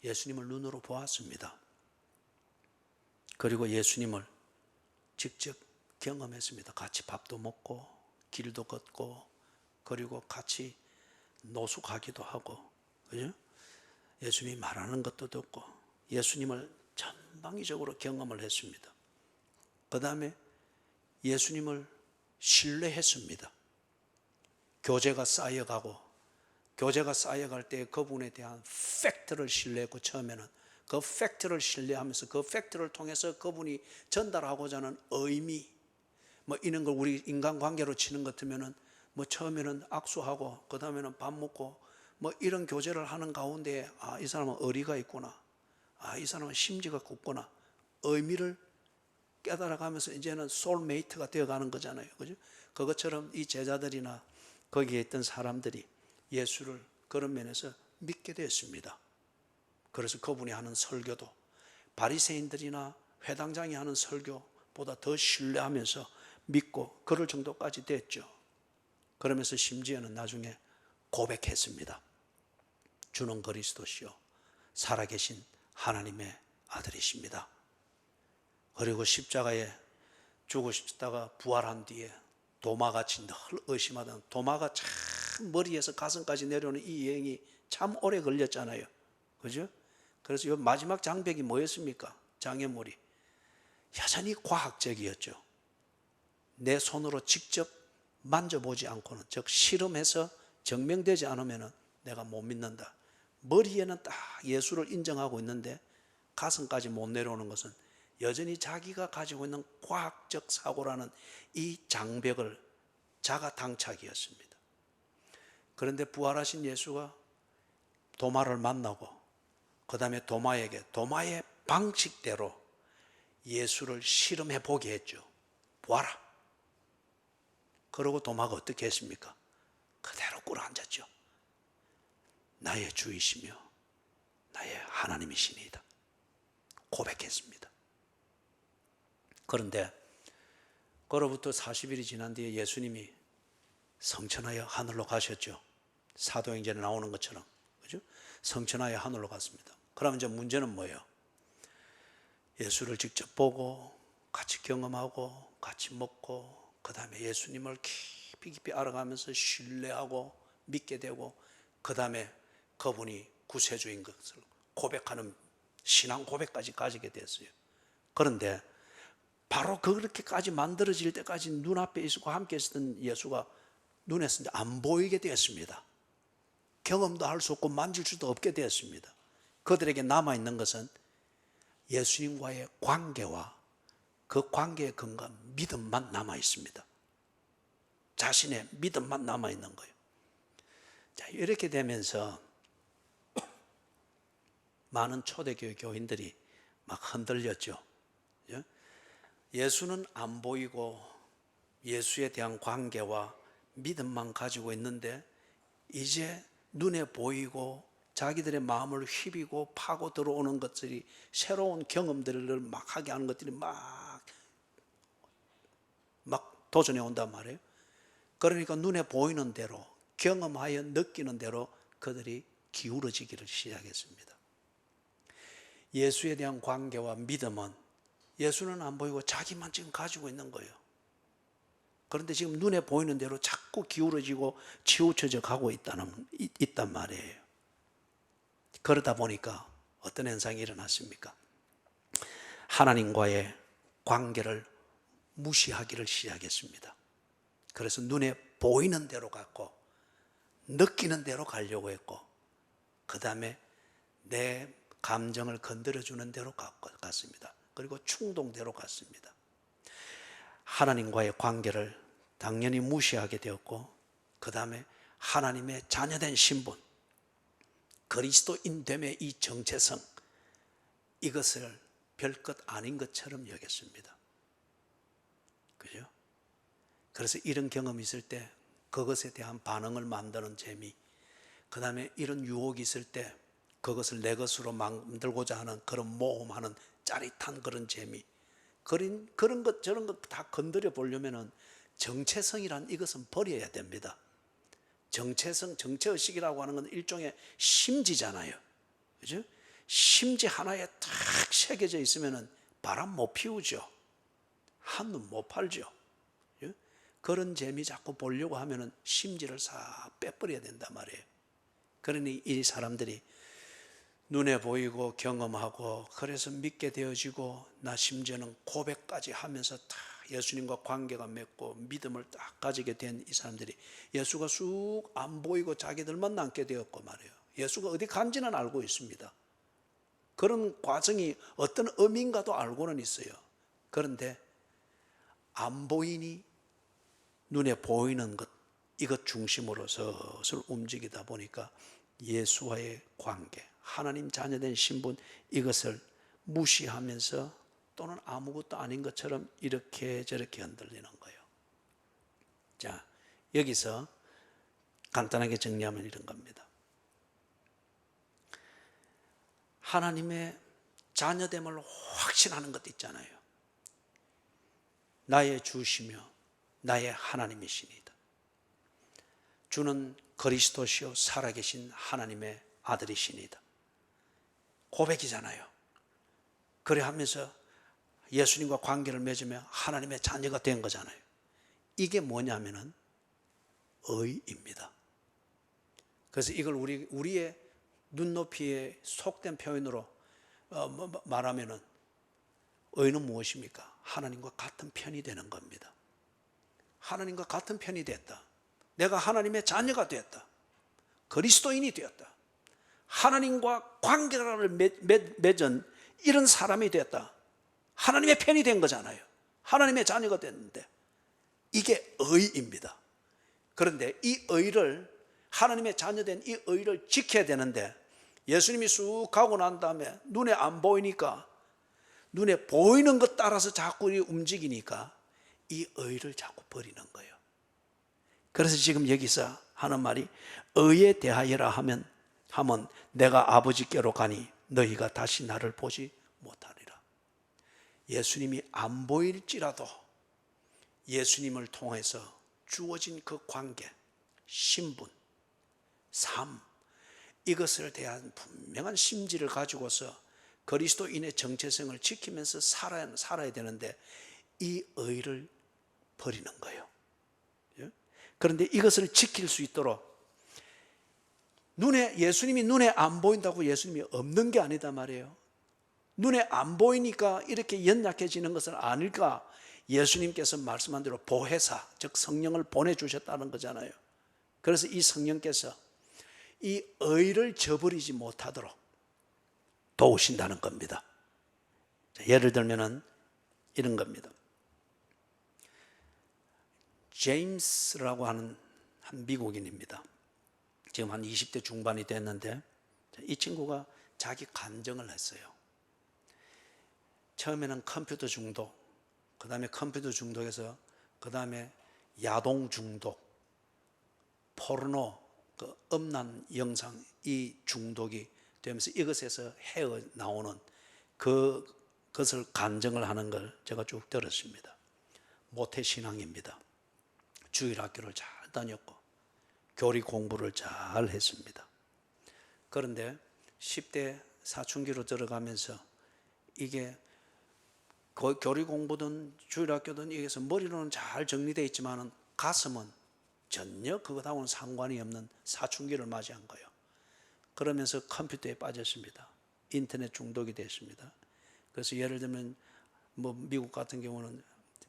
예수님을 눈으로 보았습니다. 그리고 예수님을 직접 경험했습니다. 같이 밥도 먹고 길도 걷고 그리고 같이 노숙하기도 하고, 그죠? 예수님이 말하는 것도 듣고 예수님을 전방위적으로 경험을 했습니다. 그 다음에 예수님을 신뢰했습니다. 교제가 쌓여갈 때 그분에 대한 팩트를 신뢰했고, 처음에는 그 팩트를 신뢰하면서 그 팩트를 통해서 그분이 전달하고자 하는 의미, 이런 걸 우리 인간관계로 치는 것 같으면은 처음에는 악수하고 그 다음에는 밥 먹고 이런 교제를 하는 가운데, 이 사람은 의리가 있구나, 이 사람은 심지가 곱구나, 의미를 깨달아가면서 이제는 소울메이트가 되어가는 거잖아요. 그죠? 그것처럼 이 제자들이나 거기에 있던 사람들이 예수를 그런 면에서 믿게 되었습니다. 그래서 그분이 하는 설교도 바리새인들이나 회당장이 하는 설교보다 더 신뢰하면서 믿고 그럴 정도까지 됐죠. 그러면서 심지어는 나중에 고백했습니다. 주는 그리스도시요 살아계신 하나님의 아들이십니다. 그리고 십자가에 죽으시다가 부활한 뒤에 도마같이 늘 의심하던 도마가 참 머리에서 가슴까지 내려오는 이 여행이 참 오래 걸렸잖아요. 그죠? 그래서 이 마지막 장벽이 뭐였습니까? 장애물이 여전히 과학적이었죠. 내 손으로 직접 만져보지 않고는, 즉 실험해서 증명되지 않으면 내가 못 믿는다. 머리에는 딱 예수를 인정하고 있는데 가슴까지 못 내려오는 것은 여전히 자기가 가지고 있는 과학적 사고라는 이 장벽을 자가 당착이었습니다. 그런데 부활하신 예수가 도마를 만나고 그 다음에 도마에게 도마의 방식대로 예수를 실험해 보게 했죠. 보아라. 그러고 도마가 어떻게 했습니까? 그대로 꿇어앉았죠. 나의 주이시며 나의 하나님이시니이다 고백했습니다. 그런데 그로부터 40일이 지난 뒤에 예수님이 성천하여 하늘로 가셨죠. 사도행전에 나오는 것처럼, 그죠? 성천하여 하늘로 갔습니다. 그러면 이제 문제는 뭐예요? 예수를 직접 보고 같이 경험하고 같이 먹고 그 다음에 예수님을 깊이 알아가면서 신뢰하고 믿게 되고 그 다음에 그분이 구세주인 것을 고백하는 신앙 고백까지 가지게 됐어요. 그런데 바로 그렇게까지 만들어질 때까지 눈앞에 있었고 함께 있었던 예수가 눈에서 안 보이게 되었습니다. 경험도 할 수 없고 만질 수도 없게 되었습니다. 그들에게 남아있는 것은 예수님과의 관계와 그 관계의 근간 믿음만 남아있습니다. 자신의 믿음만 남아있는 거예요. 자, 이렇게 되면서 많은 초대교회 교인들이 막 흔들렸죠. 예수는 안 보이고 예수에 대한 관계와 믿음만 가지고 있는데 이제 눈에 보이고 자기들의 마음을 휘비고 파고 들어오는 것들이 새로운 경험들을 막 하게 하는 것들이 막 도전해 온단 말이에요. 그러니까 눈에 보이는 대로 경험하여 느끼는 대로 그들이 기울어지기를 시작했습니다. 예수에 대한 관계와 믿음은 예수는 안 보이고 자기만 지금 가지고 있는 거예요. 그런데 지금 눈에 보이는 대로 자꾸 기울어지고 치우쳐져 가고 있단 말이에요. 그러다 보니까 어떤 현상이 일어났습니까? 하나님과의 관계를 무시하기를 시작했습니다. 그래서 눈에 보이는 대로 갔고 느끼는 대로 가려고 했고 그 다음에 내 감정을 건드려주는 대로 갔습니다. 그리고 충동대로 갔습니다. 하나님과의 관계를 당연히 무시하게 되었고 그 다음에 하나님의 자녀된 신분, 그리스도인됨의 이 정체성, 이것을 별것 아닌 것처럼 여겼습니다. 그죠? 그래서 이런 경험이 있을 때 그것에 대한 반응을 만드는 재미, 그 다음에 이런 유혹이 있을 때 그것을 내 것으로 만들고자 하는 그런 모험하는 짜릿한 그런 재미, 그런 것 저런 것 다 건드려 보려면은 정체성이란 이것은 버려야 됩니다. 정체성, 정체의식이라고 하는 건 일종의 심지잖아요. 그죠? 심지 하나에 탁 새겨져 있으면은 바람 못 피우죠. 한눈 못 팔죠. 그죠? 그런 재미 자꾸 보려고 하면은 심지를 싹 빼버려야 된단 말이에요. 그러니 이 사람들이 눈에 보이고 경험하고 그래서 믿게 되어지고 나 심지어는 고백까지 하면서 다 예수님과 관계가 맺고 믿음을 딱 가지게 된 이 사람들이 예수가 쑥 안 보이고 자기들만 남게 되었고 말이에요. 예수가 어디 간지는 알고 있습니다. 그런 과정이 어떤 의미인가도 알고는 있어요. 그런데 안 보이니 눈에 보이는 것, 이것 중심으로 슬슬 움직이다 보니까 예수와의 관계, 하나님 자녀된 신분, 이것을 무시하면서 또는 아무것도 아닌 것처럼 이렇게 저렇게 흔들리는 거예요. 자, 여기서 간단하게 정리하면 이런 겁니다. 하나님의 자녀됨을 확신하는 것 있잖아요. 나의 주시며 나의 하나님이시니다. 주는 그리스도시요 살아계신 하나님의 아들이시니다. 고백이잖아요. 그래 하면서 예수님과 관계를 맺으며 하나님의 자녀가 된 거잖아요. 이게 뭐냐면은 의입니다. 그래서 이걸 우리의 눈높이에 속된 표현으로 말하면은 의는 무엇입니까? 하나님과 같은 편이 되는 겁니다. 하나님과 같은 편이 됐다. 내가 하나님의 자녀가 되었다. 그리스도인이 되었다. 하나님과 관계를 맺은 이런 사람이 되었다. 하나님의 편이 된 거잖아요. 하나님의 자녀가 됐는데 이게 의입니다. 그런데 이 의를, 하나님의 자녀된 이 의를 지켜야 되는데 예수님이 쑥 가고 난 다음에 눈에 안 보이니까, 눈에 보이는 것 따라서 자꾸 움직이니까 이 의를 자꾸 버리는 거예요. 그래서 지금 여기서 하는 말이 의에 대하여라 하면 내가 아버지께로 가니 너희가 다시 나를 보지 못하리라. 예수님이 안 보일지라도 예수님을 통해서 주어진 그 관계, 신분, 삶, 이것을 대한 분명한 심지를 가지고서 그리스도인의 정체성을 지키면서 살아야 되는데 이 의를 버리는 거예요. 그런데 이것을 지킬 수 있도록 예수님이 눈에 안 보인다고 예수님이 없는 게 아니다 말이에요. 눈에 안 보이니까 이렇게 연약해지는 것은 아닐까? 예수님께서 말씀한 대로 보혜사, 즉 성령을 보내주셨다는 거잖아요. 그래서 이 성령께서 이 의를 저버리지 못하도록 도우신다는 겁니다. 예를 들면은 이런 겁니다. 제임스라고 하는 한 미국인입니다. 지금 한 20대 중반이 됐는데 이 친구가 자기 간증을 했어요. 처음에는 컴퓨터 중독, 그 다음에 컴퓨터 중독에서 그 다음에 야동 중독, 포르노, 그 음란 영상 이 중독이 되면서 이것에서 헤어나오는 그것을 간증을 하는 걸 제가 쭉 들었습니다. 모태신앙입니다. 주일학교를 잘 다녔고 교리 공부를 잘 했습니다. 그런데 10대 사춘기로 들어가면서 이게 교리 공부든 주일학교든 여기서 머리로는 잘 정리되어 있지만 가슴은 전혀 그것하고는 상관이 없는 사춘기를 맞이한 거예요. 그러면서 컴퓨터에 빠졌습니다. 인터넷 중독이 됐습니다. 그래서 예를 들면 뭐 미국 같은 경우는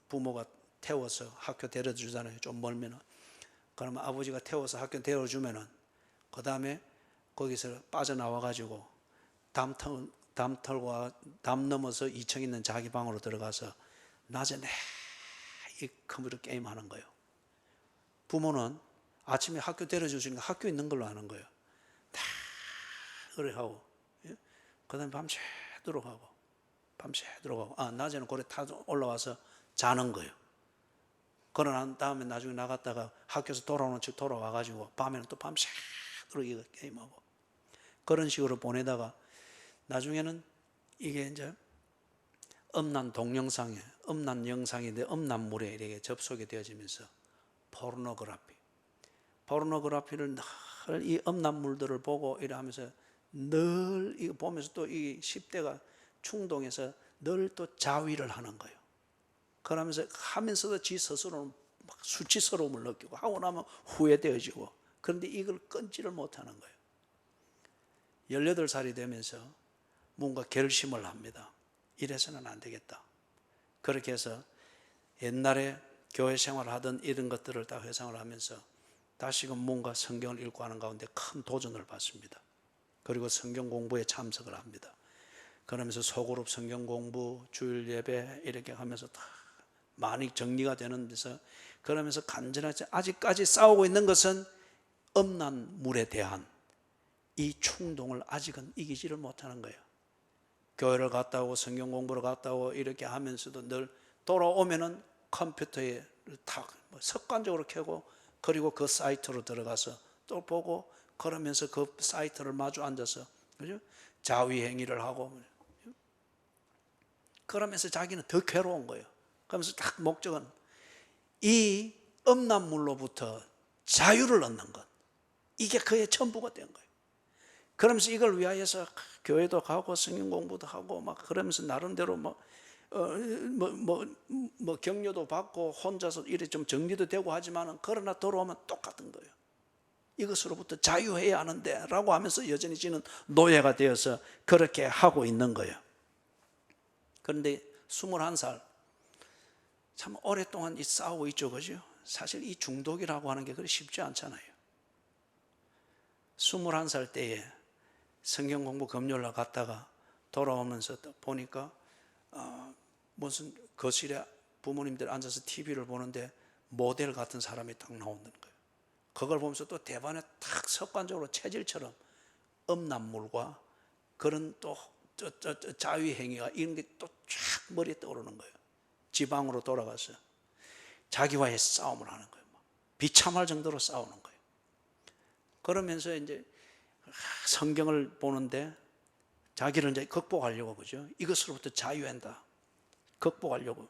부모가 태워서 학교 데려다 주잖아요. 좀 멀면은. 그러면 아버지가 태워서 학교 데려다 주면은 그 다음에 거기서 빠져나와 가지고 담 넘어서 2층 있는 자기 방으로 들어가서 낮에 이 컴퓨터 게임 하는 거예요. 부모는 아침에 학교 데려다 주시니까 학교에 있는 걸로 아는 거예요. 다 그래 하고, 그 다음에 밤새도록 하고, 낮에는 고래 타고 올라와서 자는 거예요. 그러고 다음에 나중에 나갔다가 학교에서 돌아오는 척 돌아와가지고 밤에는 또 밤새도록 이거 게임하고 그런 식으로 보내다가 나중에는 이게 이제 음란 동영상에, 음란 영상인데 음란물에 이렇게 접속이 되어지면서 포르노그래피를 늘 이 음란물들을 보고 이러면서 늘 이거 보면서 또 이 10대가 충동해서 늘 또 자위를 하는 거예요. 그러면서 하면서도 지 스스로는 막 수치스러움을 느끼고 하고 나면 후회되어지고 그런데 이걸 끊지를 못하는 거예요. 18살이 되면서 뭔가 결심을 합니다. 이래서는 안 되겠다. 그렇게 해서 옛날에 교회 생활을 하던 이런 것들을 다 회상을 하면서 다시금 뭔가 성경을 읽고 하는 가운데 큰 도전을 받습니다. 그리고 성경 공부에 참석을 합니다. 그러면서 소그룹 성경 공부, 주일 예배 이렇게 하면서 다 많이 정리가 되는 데서 그러면서 간절하지 아직까지 싸우고 있는 것은 음란물에 대한 이 충동을 아직은 이기지를 못하는 거예요. 교회를 갔다 오고 성경 공부를 갔다 오고 이렇게 하면서도 늘 돌아오면은 컴퓨터에 탁 습관적으로 켜고 그리고 그 사이트로 들어가서 또 보고 그러면서 그 사이트를 마주 앉아서 그죠? 자위 행위를 하고 그러면서 자기는 더 괴로운 거예요. 그러면서 딱 목적은 이 음란물로부터 자유를 얻는 것. 이게 그의 전부가 된 거예요. 그러면서 이걸 위하여서 교회도 가고 성경 공부도 하고 막 그러면서 나름대로 격려도 받고 혼자서 이래 좀 정리도 되고 하지만은 그러나 돌아오면 똑같은 거예요. 이것으로부터 자유해야 하는데 라고 하면서 여전히 지는 노예가 되어서 그렇게 하고 있는 거예요. 그런데 21살 참 오랫동안 싸우고 있죠, 그죠? 사실 이 중독이라고 하는 게 그렇게 쉽지 않잖아요. 21살 때에 성경 공부 금요일날 갔다가 돌아오면서 보니까 무슨 거실에 부모님들 앉아서 TV를 보는데 모델 같은 사람이 딱 나오는 거예요. 그걸 보면서 또 대반에 탁 습관적으로 체질처럼 음란물과 그런 또 자위 행위가 이런 게 또 쫙 머리에 떠오르는 거예요. 지방으로 돌아가서 자기와의 싸움을 하는 거예요. 비참할 정도로 싸우는 거예요. 그러면서 이제 성경을 보는데 자기를 이제 극복하려고 그죠? 이것으로부터 자유한다. 극복하려고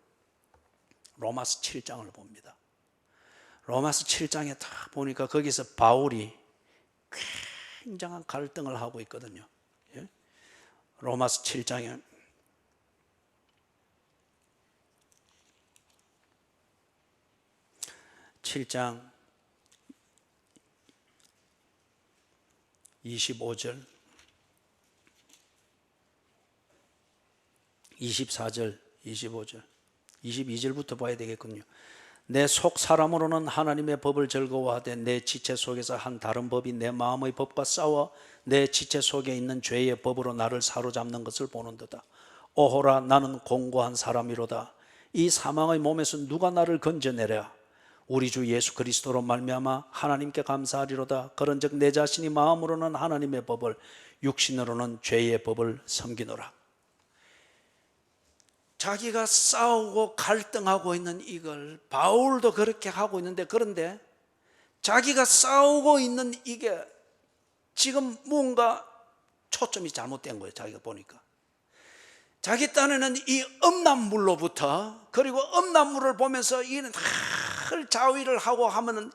로마서 7장을 봅니다. 로마서 7장에 딱 보니까 거기서 바울이 굉장한 갈등을 하고 있거든요. 예? 로마서 7장에 7장 25절 24절, 25절, 22절부터 봐야 되겠군요. 내 속 사람으로는 하나님의 법을 즐거워하되 내 지체 속에서 한 다른 법이 내 마음의 법과 싸워 내 지체 속에 있는 죄의 법으로 나를 사로잡는 것을 보는도다. 오호라, 나는 공고한 사람이로다. 이 사망의 몸에서 누가 나를 건져내랴. 우리 주 예수 그리스도로 말미암아 하나님께 감사하리로다. 그런즉 내 자신이 마음으로는 하나님의 법을, 육신으로는 죄의 법을 섬기노라. 자기가 싸우고 갈등하고 있는 이걸 바울도 그렇게 하고 있는데, 그런데 자기가 싸우고 있는 이게 지금 뭔가 초점이 잘못된 거예요. 자기가 보니까 자기 딴에는 이 음란물로부터, 그리고 음란물을 보면서 이는 늘 자위를 하고 하면은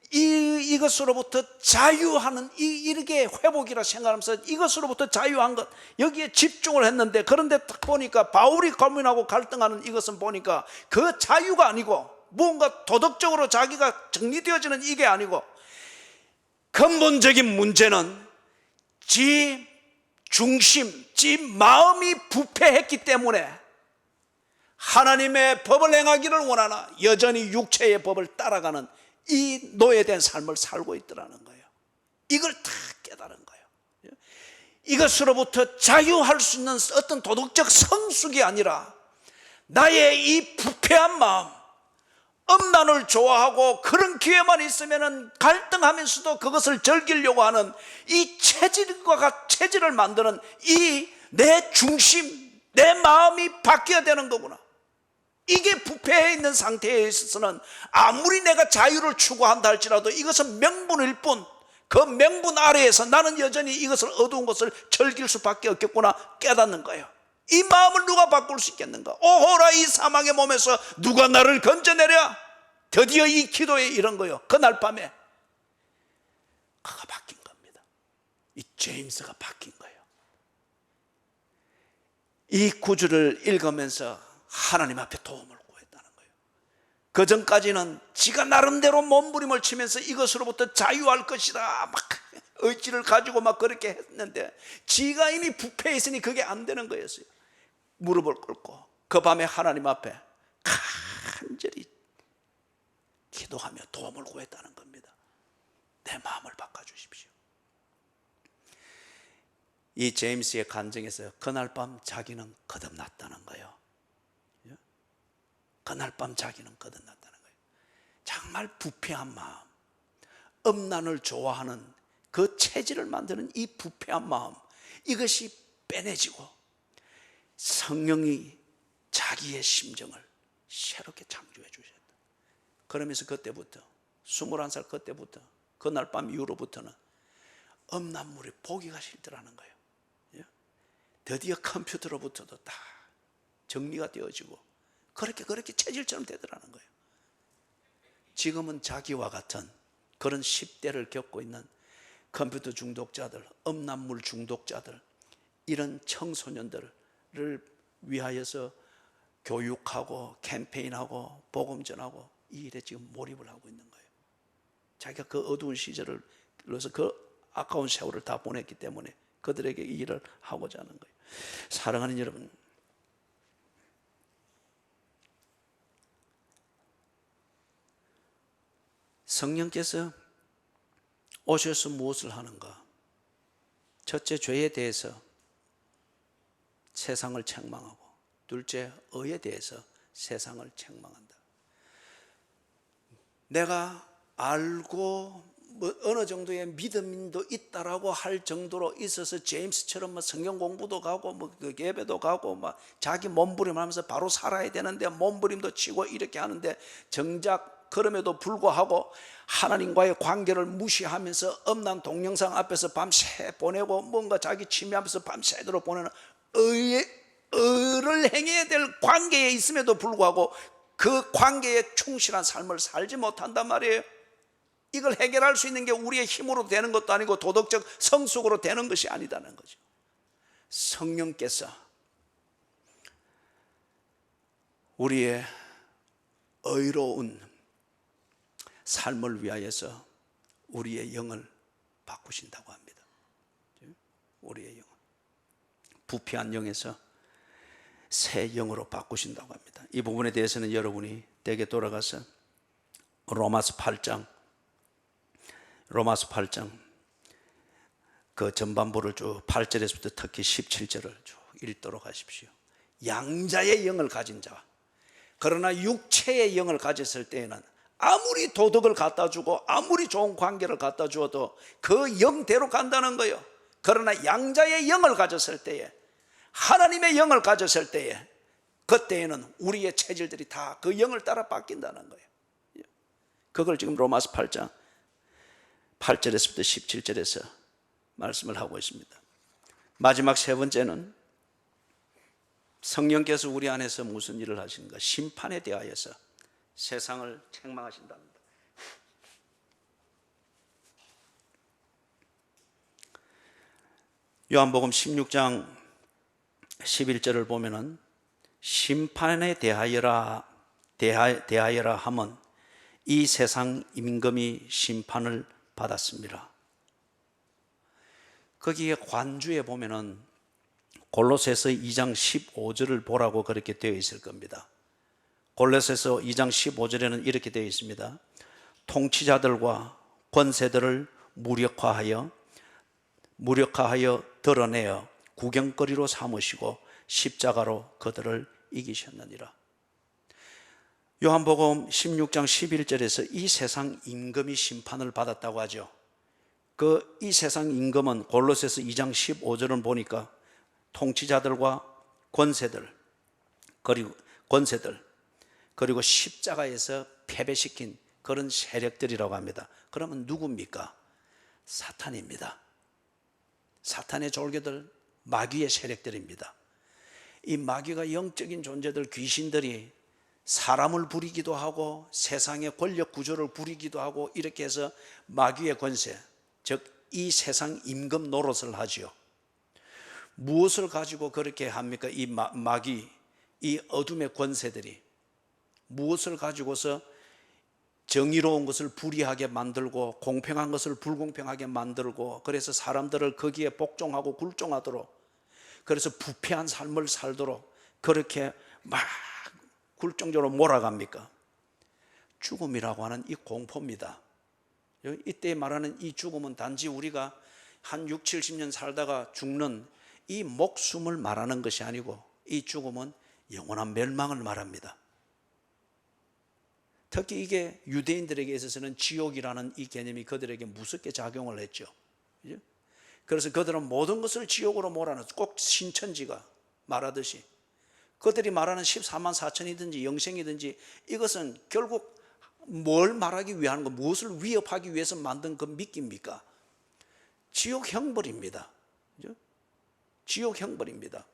이것으로부터 자유하는, 이렇게 회복이라 생각하면서 이것으로부터 자유한 것, 여기에 집중을 했는데, 그런데 딱 보니까 바울이 고민하고 갈등하는 이것은 보니까 그 자유가 아니고 뭔가 도덕적으로 자기가 정리되어지는 이게 아니고, 근본적인 문제는 지 중심, 지 마음이 부패했기 때문에 하나님의 법을 행하기를 원하나 여전히 육체의 법을 따라가는 이 노예된 삶을 살고 있더라는 거예요. 이걸 다 깨달은 거예요. 이것으로부터 자유할 수 있는 어떤 도덕적 성숙이 아니라 나의 이 부패한 마음, 음란을 좋아하고 그런 기회만 있으면 갈등하면서도 그것을 즐기려고 하는 이 체질을 만드는 이 내 중심, 내 마음이 바뀌어야 되는 거구나. 이게 부패해 있는 상태에 있어서는 아무리 내가 자유를 추구한다 할지라도 이것은 명분일 뿐, 그 명분 아래에서 나는 여전히 이것을, 어두운 것을 즐길 수밖에 없겠구나 깨닫는 거예요. 이 마음을 누가 바꿀 수 있겠는가? 오호라, 이 사망의 몸에서 누가 나를 건져내랴. 드디어 이 기도에 이런 거예요. 그날 밤에 그가 바뀐 겁니다. 이 제임스가 바뀐 거예요. 이 구절을 읽으면서 하나님 앞에 도움을 구했다는 거예요. 그 전까지는 지가 나름대로 몸부림을 치면서 이것으로부터 자유할 것이다 막 의지를 가지고 막 그렇게 했는데, 지가 이미 부패해 있으니 그게 안 되는 거였어요. 무릎을 꿇고 그 밤에 하나님 앞에 간절히 기도하며 도움을 구했다는 겁니다. 내 마음을 바꿔주십시오. 이 제임스의 간증에서 그날 밤 자기는 거듭났다는 거예요. 그날 밤 자기는 거듭났다는 거예요. 정말 부패한 마음, 음란을 좋아하는 그 체질을 만드는 이 부패한 마음, 이것이 빼내지고 성령이 자기의 심정을 새롭게 창조해 주셨다. 그러면서 그때부터 21살 그때부터 그날 밤 이후로부터는 음란물이 보기가 싫더라는 거예요. 드디어 컴퓨터로부터도 다 정리가 되어지고 그렇게 체질처럼 되더라는 거예요. 지금은 자기와 같은 그런 10대를 겪고 있는 컴퓨터 중독자들, 음란물 중독자들, 이런 청소년들을 위하여서 교육하고 캠페인하고 복음 전하고 이 일에 지금 몰입을 하고 있는 거예요. 자기가 그 어두운 시절을 그래서 그 아까운 세월을 다 보냈기 때문에 그들에게 이 일을 하고자 하는 거예요. 사랑하는 여러분, 성령께서 오셔서 무엇을 하는가? 첫째, 죄에 대해서 세상을 책망하고, 둘째, 의에 대해서 세상을 책망한다. 내가 알고 어느 정도의 믿음도 있다라고 할 정도로 있어서 제임스처럼 성경 공부도 가고 예배도 가고 자기 몸부림하면서 바로 살아야 되는데 몸부림도 치고 이렇게 하는데, 정작 그럼에도 불구하고 하나님과의 관계를 무시하면서 음란 동영상 앞에서 밤새 보내고 뭔가 자기 취미하면서 밤새도록 보내는 의를 행해야 될 관계에 있음에도 불구하고 그 관계에 충실한 삶을 살지 못한단 말이에요. 이걸 해결할 수 있는 게 우리의 힘으로 되는 것도 아니고 도덕적 성숙으로 되는 것이 아니다는 거죠. 성령께서 우리의 의로운 삶을 위하여서 우리의 영을 바꾸신다고 합니다. 우리의 영, 부패한 영에서 새 영으로 바꾸신다고 합니다. 이 부분에 대해서는 여러분이 댁에 돌아가서 로마서 8장 그 전반부를 쭉 8절에서부터 특히 17절을 쭉 읽도록 하십시오. 양자의 영을 가진 자, 그러나 육체의 영을 가졌을 때에는 아무리 도덕을 갖다 주고 아무리 좋은 관계를 갖다 주어도 그 영대로 간다는 거예요. 그러나 양자의 영을 가졌을 때에, 하나님의 영을 가졌을 때에, 그때에는 우리의 체질들이 다 그 영을 따라 바뀐다는 거예요. 그걸 지금 로마서 8장 8절에서부터 17절에서 말씀을 하고 있습니다. 마지막 세 번째는 성령께서 우리 안에서 무슨 일을 하시는가? 심판에 대하여서 세상을 책망하신답니다. 요한복음 16장 11절을 보면은 심판에 대하여라 하면 이 세상 임금이 심판을 받았습니다. 거기에 관주에 보면은 골로새서 2장 15절을 보라고 그렇게 되어 있을 겁니다. 골로새서 2장 15절에는 이렇게 되어 있습니다. 통치자들과 권세들을 무력화하여 드러내어 구경거리로 삼으시고 십자가로 그들을 이기셨느니라. 요한복음 16장 11절에서 이 세상 임금이 심판을 받았다고 하죠. 그 이 세상 임금은 골로새서 2장 15절을 보니까 통치자들과 권세들 그리고 십자가에서 패배시킨 그런 세력들이라고 합니다. 그러면 누굽니까? 사탄입니다. 사탄의 졸개들, 마귀의 세력들입니다. 이 마귀가 영적인 존재들, 귀신들이 사람을 부리기도 하고 세상의 권력 구조를 부리기도 하고 이렇게 해서 마귀의 권세, 즉 이 세상 임금 노릇을 하지요. 무엇을 가지고 그렇게 합니까? 이 마귀, 이 어둠의 권세들이 무엇을 가지고서 정의로운 것을 불의하게 만들고 공평한 것을 불공평하게 만들고, 그래서 사람들을 거기에 복종하고 굴종하도록, 그래서 부패한 삶을 살도록 그렇게 막 굴종적으로 몰아갑니까? 죽음이라고 하는 이 공포입니다. 이때 말하는 이 죽음은 단지 우리가 한 6, 70년 살다가 죽는 이 목숨을 말하는 것이 아니고, 이 죽음은 영원한 멸망을 말합니다. 특히 이게 유대인들에게 있어서는 지옥이라는 이 개념이 그들에게 무섭게 작용을 했죠. 그래서 그들은 모든 것을 지옥으로 몰아넣었죠. 꼭 신천지가 말하듯이 그들이 말하는 14만 4천이든지 영생이든지 이것은 결국 뭘 말하기 위한 거, 무엇을 위협하기 위해서 만든 그 미끼입니까? 지옥 형벌입니다. 지옥 형벌입니다.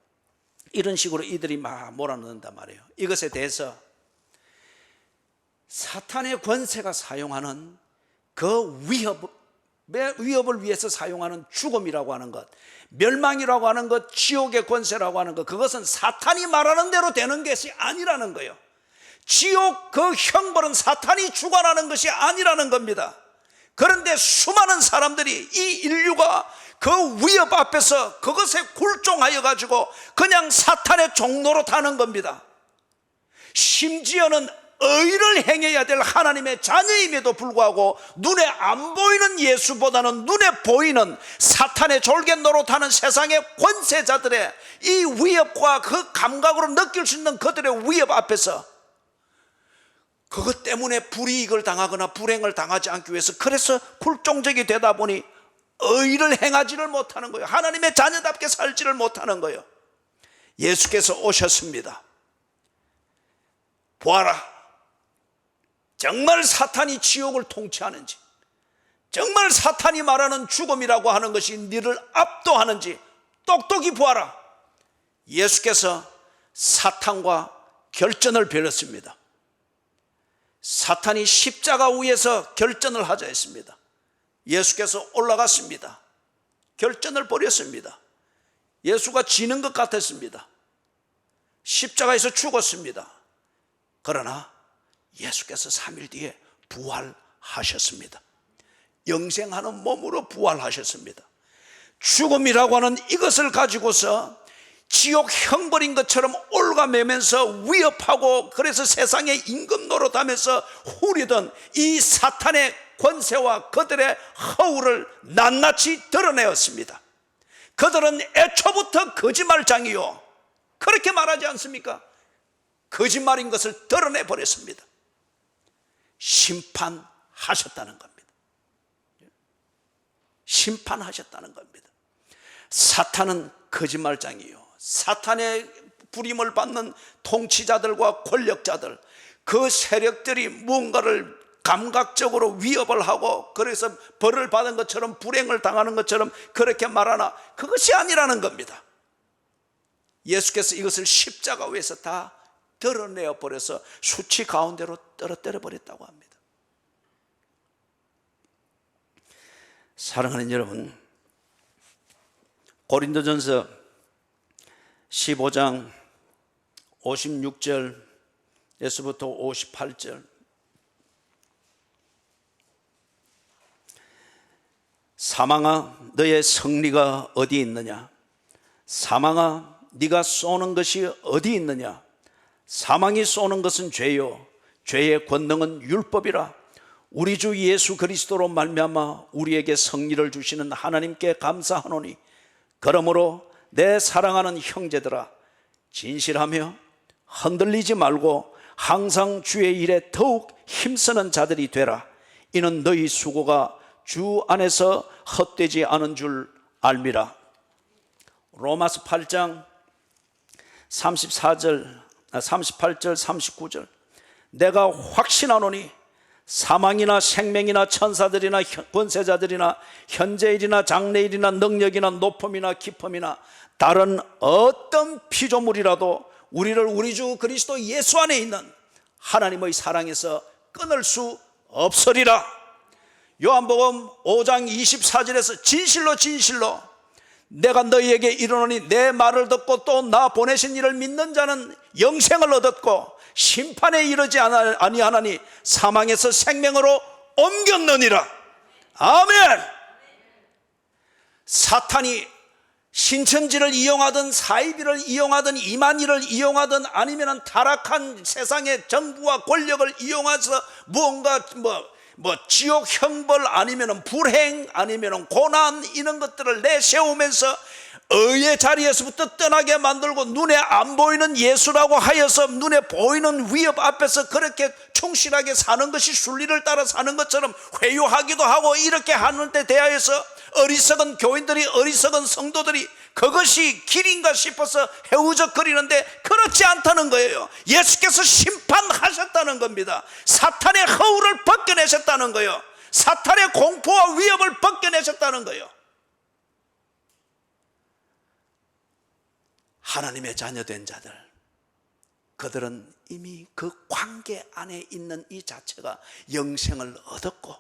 이런 식으로 이들이 막 몰아넣는단 말이에요. 이것에 대해서 사탄의 권세가 사용하는 그 위협을 위해서 사용하는 죽음이라고 하는 것, 멸망이라고 하는 것, 지옥의 권세라고 하는 것, 그것은 사탄이 말하는 대로 되는 것이 아니라는 거예요. 지옥 그 형벌은 사탄이 주관하는 것이 아니라는 겁니다. 그런데 수많은 사람들이 이 인류가 그 위협 앞에서 그것에 굴종하여 가지고 그냥 사탄의 종로로 타는 겁니다. 심지어는 의를 행해야 될 하나님의 자녀임에도 불구하고 눈에 안 보이는 예수보다는 눈에 보이는 사탄의 졸개 노릇하는 세상의 권세자들의 이 위협과 그 감각으로 느낄 수 있는 그들의 위협 앞에서 그것 때문에 불이익을 당하거나 불행을 당하지 않기 위해서, 그래서 굴종적이 되다 보니 의를 행하지를 못하는 거예요. 하나님의 자녀답게 살지를 못하는 거예요. 예수께서 오셨습니다. 보아라, 정말 사탄이 지옥을 통치하는지, 정말 사탄이 말하는 죽음이라고 하는 것이 너를 압도하는지 똑똑히 보아라. 예수께서 사탄과 결전을 벌였습니다. 사탄이 십자가 위에서 결전을 하자 했습니다. 예수께서 올라갔습니다. 결전을 벌였습니다. 예수가 지는 것 같았습니다. 십자가에서 죽었습니다. 그러나 예수께서 3일 뒤에 부활하셨습니다. 영생하는 몸으로 부활하셨습니다. 죽음이라고 하는 이것을 가지고서 지옥 형벌인 것처럼 올가매면서 위협하고, 그래서 세상에 임금 노릇하면서 후리던 이 사탄의 권세와 그들의 허울을 낱낱이 드러내었습니다. 그들은 애초부터 거짓말장이요, 그렇게 말하지 않습니까? 거짓말인 것을 드러내버렸습니다. 심판하셨다는 겁니다. 심판하셨다는 겁니다. 사탄은 거짓말장이요, 사탄의 부림을 받는 통치자들과 권력자들, 그 세력들이 무언가를 감각적으로 위협을 하고, 그래서 벌을 받은 것처럼, 불행을 당하는 것처럼 그렇게 말하나 그것이 아니라는 겁니다. 예수께서 이것을 십자가 위에서 다 드러내어 버려서 수치 가운데로 떨어뜨려 버렸다고 합니다. 사랑하는 여러분, 고린도전서 15장 56절에서부터 58절, 사망아 너의 승리가 어디 있느냐? 사망아 네가 쏘는 것이 어디 있느냐? 사망이 쏘는 것은 죄요, 죄의 권능은 율법이라. 우리 주 예수 그리스도로 말미암아 우리에게 승리를 주시는 하나님께 감사하노니, 그러므로 내 사랑하는 형제들아, 진실하며 흔들리지 말고 항상 주의 일에 더욱 힘쓰는 자들이 되라. 이는 너희 수고가 주 안에서 헛되지 않은 줄 알미라. 로마서 8장 38절 39절, 내가 확신하노니 사망이나 생명이나 천사들이나 권세자들이나 현재일이나 장래일이나 능력이나 높음이나 깊음이나 다른 어떤 피조물이라도 우리를 우리 주 그리스도 예수 안에 있는 하나님의 사랑에서 끊을 수 없으리라. 요한복음 5장 24절에서 진실로 진실로 내가 너희에게 이르노니 내 말을 듣고 또 나 보내신 이를 믿는 자는 영생을 얻었고 심판에 이르지 아니하나니 사망에서 생명으로 옮겼느니라. 아멘. 사탄이 신천지를 이용하든 사이비를 이용하든 이만희를 이용하든 아니면 타락한 세상의 정부와 권력을 이용해서 무언가 지옥 형벌 아니면 불행 아니면 고난 이런 것들을 내세우면서 의의 자리에서부터 떠나게 만들고, 눈에 안 보이는 예수라고 하여서 눈에 보이는 위협 앞에서 그렇게 충실하게 사는 것이 순리를 따라 사는 것처럼 회유하기도 하고, 이렇게 하는 데 대하여서 어리석은 교인들이, 어리석은 성도들이 그것이 길인가 싶어서 헤우적거리는데 그렇지 않다는 거예요. 예수께서 심판하셨다는 겁니다. 사탄의 허울을 벗겨내셨다는 거예요. 사탄의 공포와 위협을 벗겨내셨다는 거예요. 하나님의 자녀된 자들, 그들은 이미 그 관계 안에 있는 이 자체가 영생을 얻었고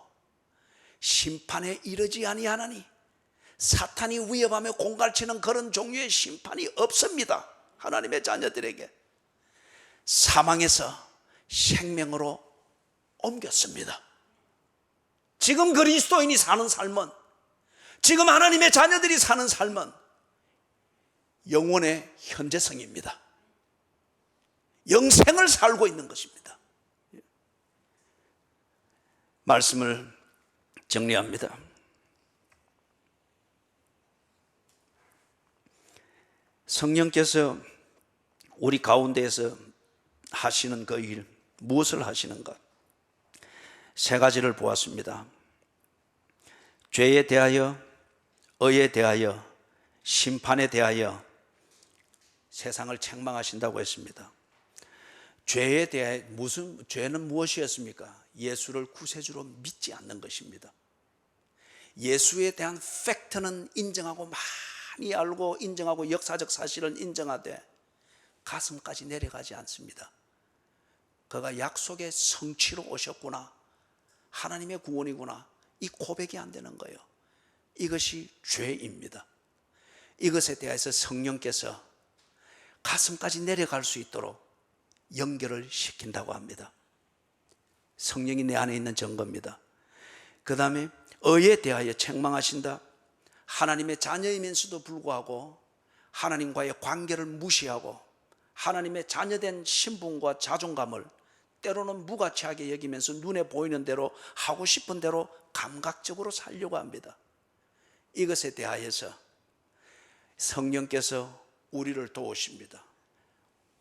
심판에 이르지 아니하나니, 사탄이 위협하며 공갈치는 그런 종류의 심판이 없습니다. 하나님의 자녀들에게 사망에서 생명으로 옮겼습니다. 지금 그리스도인이 사는 삶은, 지금 하나님의 자녀들이 사는 삶은 영혼의 현재성입니다. 영생을 살고 있는 것입니다. 말씀을 정리합니다. 성령께서 우리 가운데에서 하시는 그 일, 무엇을 하시는가? 세 가지를 보았습니다. 죄에 대하여, 의에 대하여, 심판에 대하여 세상을 책망하신다고 했습니다. 죄에 대해, 죄는 무엇이었습니까? 예수를 구세주로 믿지 않는 것입니다. 예수에 대한 팩트는 인정하고 많이 알고 인정하고 역사적 사실은 인정하되 가슴까지 내려가지 않습니다. 그가 약속의 성취로 오셨구나, 하나님의 구원이구나, 이 고백이 안 되는 거예요. 이것이 죄입니다. 이것에 대해서 성령께서 가슴까지 내려갈 수 있도록 연결을 시킨다고 합니다. 성령이 내 안에 있는 증거입니다. 그 다음에 의에 대하여 책망하신다. 하나님의 자녀이면서도 불구하고 하나님과의 관계를 무시하고 하나님의 자녀된 신분과 자존감을 때로는 무가치하게 여기면서 눈에 보이는 대로 하고 싶은 대로 감각적으로 살려고 합니다. 이것에 대하여서 성령께서 우리를 도우십니다.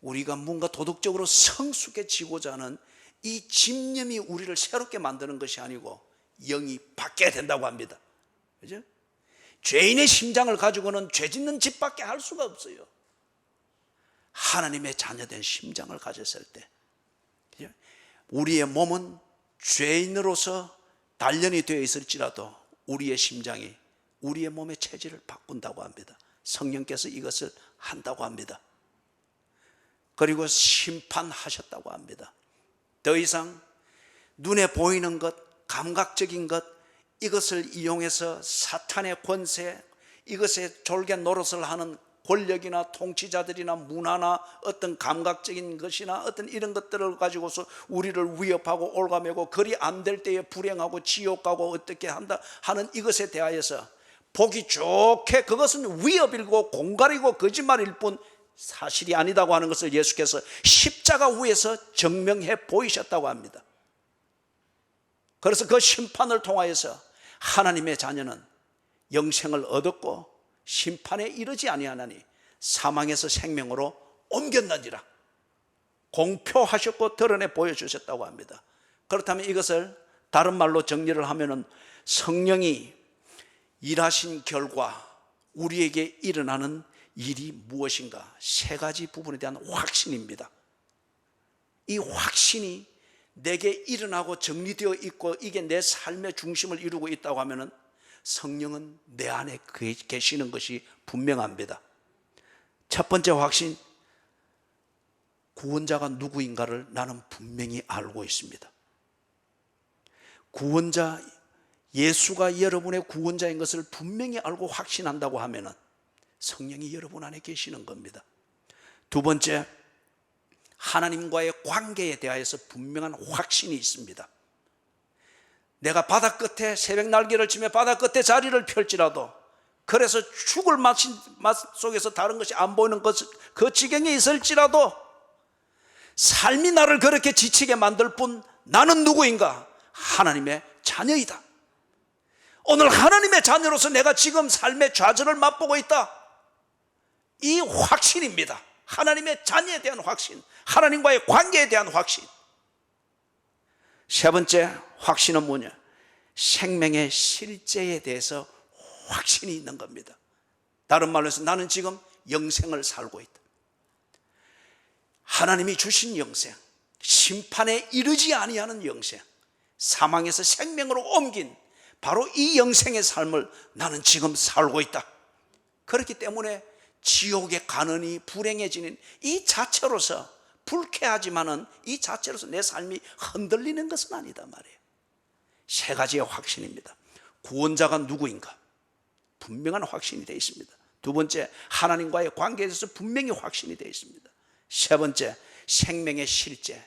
우리가 뭔가 도덕적으로 성숙해지고자 하는 이 집념이 우리를 새롭게 만드는 것이 아니고 영이 바뀌어야 된다고 합니다. 그죠? 죄인의 심장을 가지고는 죄 짓는 짓밖에 할 수가 없어요. 하나님의 자녀된 심장을 가졌을 때 우리의 몸은 죄인으로서 단련이 되어 있을지라도 우리의 심장이 우리의 몸의 체질을 바꾼다고 합니다. 성령께서 이것을 한다고 합니다. 그리고 심판하셨다고 합니다. 더 이상 눈에 보이는 것, 감각적인 것, 이것을 이용해서 사탄의 권세, 이것에 졸개 노릇을 하는 권력이나 통치자들이나 문화나 어떤 감각적인 것이나 어떤 이런 것들을 가지고서 우리를 위협하고 올가매고 그리 안 될 때에 불행하고 지옥 가고 어떻게 한다 하는 이것에 대하여서 보기 좋게 그것은 위협이고 공갈이고 거짓말일 뿐 사실이 아니다고 하는 것을 예수께서 십자가 위에서 증명해 보이셨다고 합니다. 그래서 그 심판을 통하여서 하나님의 자녀는 영생을 얻었고 심판에 이르지 아니하나니 사망에서 생명으로 옮겼느니라 공표하셨고 드러내 보여주셨다고 합니다. 그렇다면 이것을 다른 말로 정리를 하면은 성령이 일하신 결과 우리에게 일어나는 일이 무엇인가? 세 가지 부분에 대한 확신입니다. 이 확신이 내게 일어나고 정리되어 있고 이게 내 삶의 중심을 이루고 있다고 하면은 성령은 내 안에 계시는 것이 분명합니다. 첫 번째 확신, 구원자가 누구인가를 나는 분명히 알고 있습니다. 구원자, 예수가 여러분의 구원자인 것을 분명히 알고 확신한다고 하면은 성령이 여러분 안에 계시는 겁니다. 두 번째, 하나님과의 관계에 대하여서 분명한 확신이 있습니다. 내가 바다 끝에 새벽 날개를 치며 바다 끝에 자리를 펼지라도 그래서 죽을 맛 속에서 다른 것이 안 보이는 그 지경에 있을지라도 삶이 나를 그렇게 지치게 만들 뿐 나는 누구인가? 하나님의 자녀이다. 오늘 하나님의 자녀로서 내가 지금 삶의 좌절을 맛보고 있다. 이 확신입니다. 하나님의 자녀에 대한 확신, 하나님과의 관계에 대한 확신. 세 번째 확신은 뭐냐? 생명의 실제에 대해서 확신이 있는 겁니다. 다른 말로 해서 나는 지금 영생을 살고 있다. 하나님이 주신 영생, 심판에 이르지 아니하는 영생, 사망에서 생명으로 옮긴 바로 이 영생의 삶을 나는 지금 살고 있다. 그렇기 때문에 지옥에 가느니 불행해지는 이 자체로서 불쾌하지만은 이 자체로서 내 삶이 흔들리는 것은 아니다 말이에요. 세 가지의 확신입니다. 구원자가 누구인가? 분명한 확신이 되어 있습니다. 두 번째, 하나님과의 관계에 대해서 분명히 확신이 되어 있습니다. 세 번째, 생명의 실제.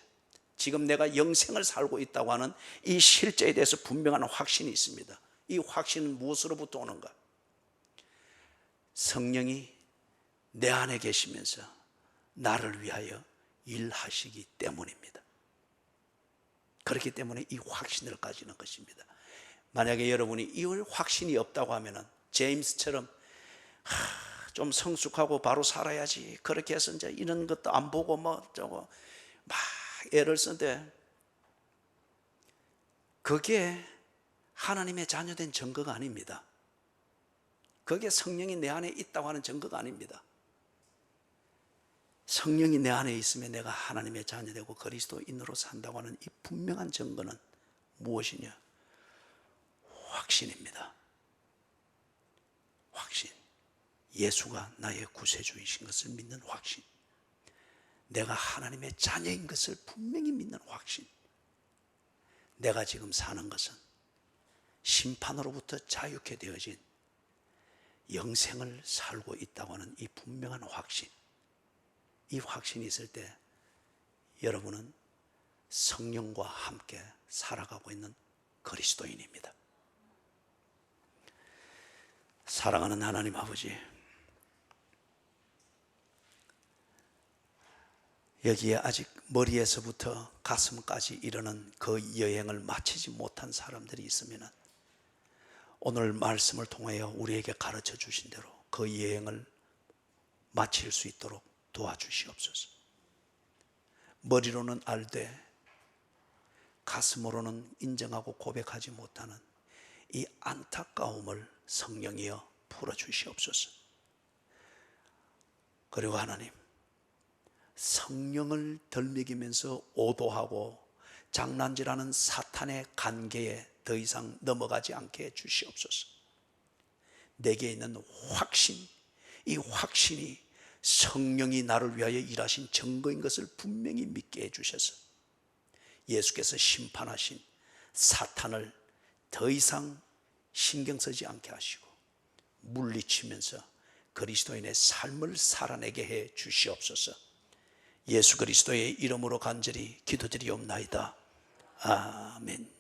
지금 내가 영생을 살고 있다고 하는 이 실제에 대해서 분명한 확신이 있습니다. 이 확신은 무엇으로부터 오는가? 성령이 내 안에 계시면서 나를 위하여 일하시기 때문입니다. 그렇기 때문에 이 확신을 가지는 것입니다. 만약에 여러분이 이 확신이 없다고 하면은 제임스처럼 좀 성숙하고 바로 살아야지 그렇게 해서 이제 이런 것도 안 보고 뭐 저거 막 애를 쓰는데 그게 하나님의 자녀된 증거가 아닙니다. 그게 성령이 내 안에 있다고 하는 증거가 아닙니다. 성령이 내 안에 있으면 내가 하나님의 자녀되고 그리스도인으로 산다고 하는 이 분명한 증거는 무엇이냐? 확신입니다. 확신. 예수가 나의 구세주이신 것을 믿는 확신. 내가 하나님의 자녀인 것을 분명히 믿는 확신. 내가 지금 사는 것은 심판으로부터 자유케 되어진 영생을 살고 있다고 하는 이 분명한 확신. 이 확신이 있을 때 여러분은 성령과 함께 살아가고 있는 그리스도인입니다. 사랑하는 하나님 아버지, 여기에 아직 머리에서부터 가슴까지 이르는 그 여행을 마치지 못한 사람들이 있으면 오늘 말씀을 통하여 우리에게 가르쳐 주신 대로 그 여행을 마칠 수 있도록 도와주시옵소서. 머리로는 알되 가슴으로는 인정하고 고백하지 못하는 이 안타까움을 성령이여 풀어주시옵소서. 그리고 하나님, 성령을 덜 먹이면서 오도하고 장난질하는 사탄의 관계에 더 이상 넘어가지 않게 해주시옵소서. 내게 있는 확신, 이 확신이 성령이 나를 위하여 일하신 증거인 것을 분명히 믿게 해주셔서 예수께서 심판하신 사탄을 더 이상 신경 쓰지 않게 하시고 물리치면서 그리스도인의 삶을 살아내게 해 주시옵소서. 예수 그리스도의 이름으로 간절히 기도드리옵나이다. 아멘.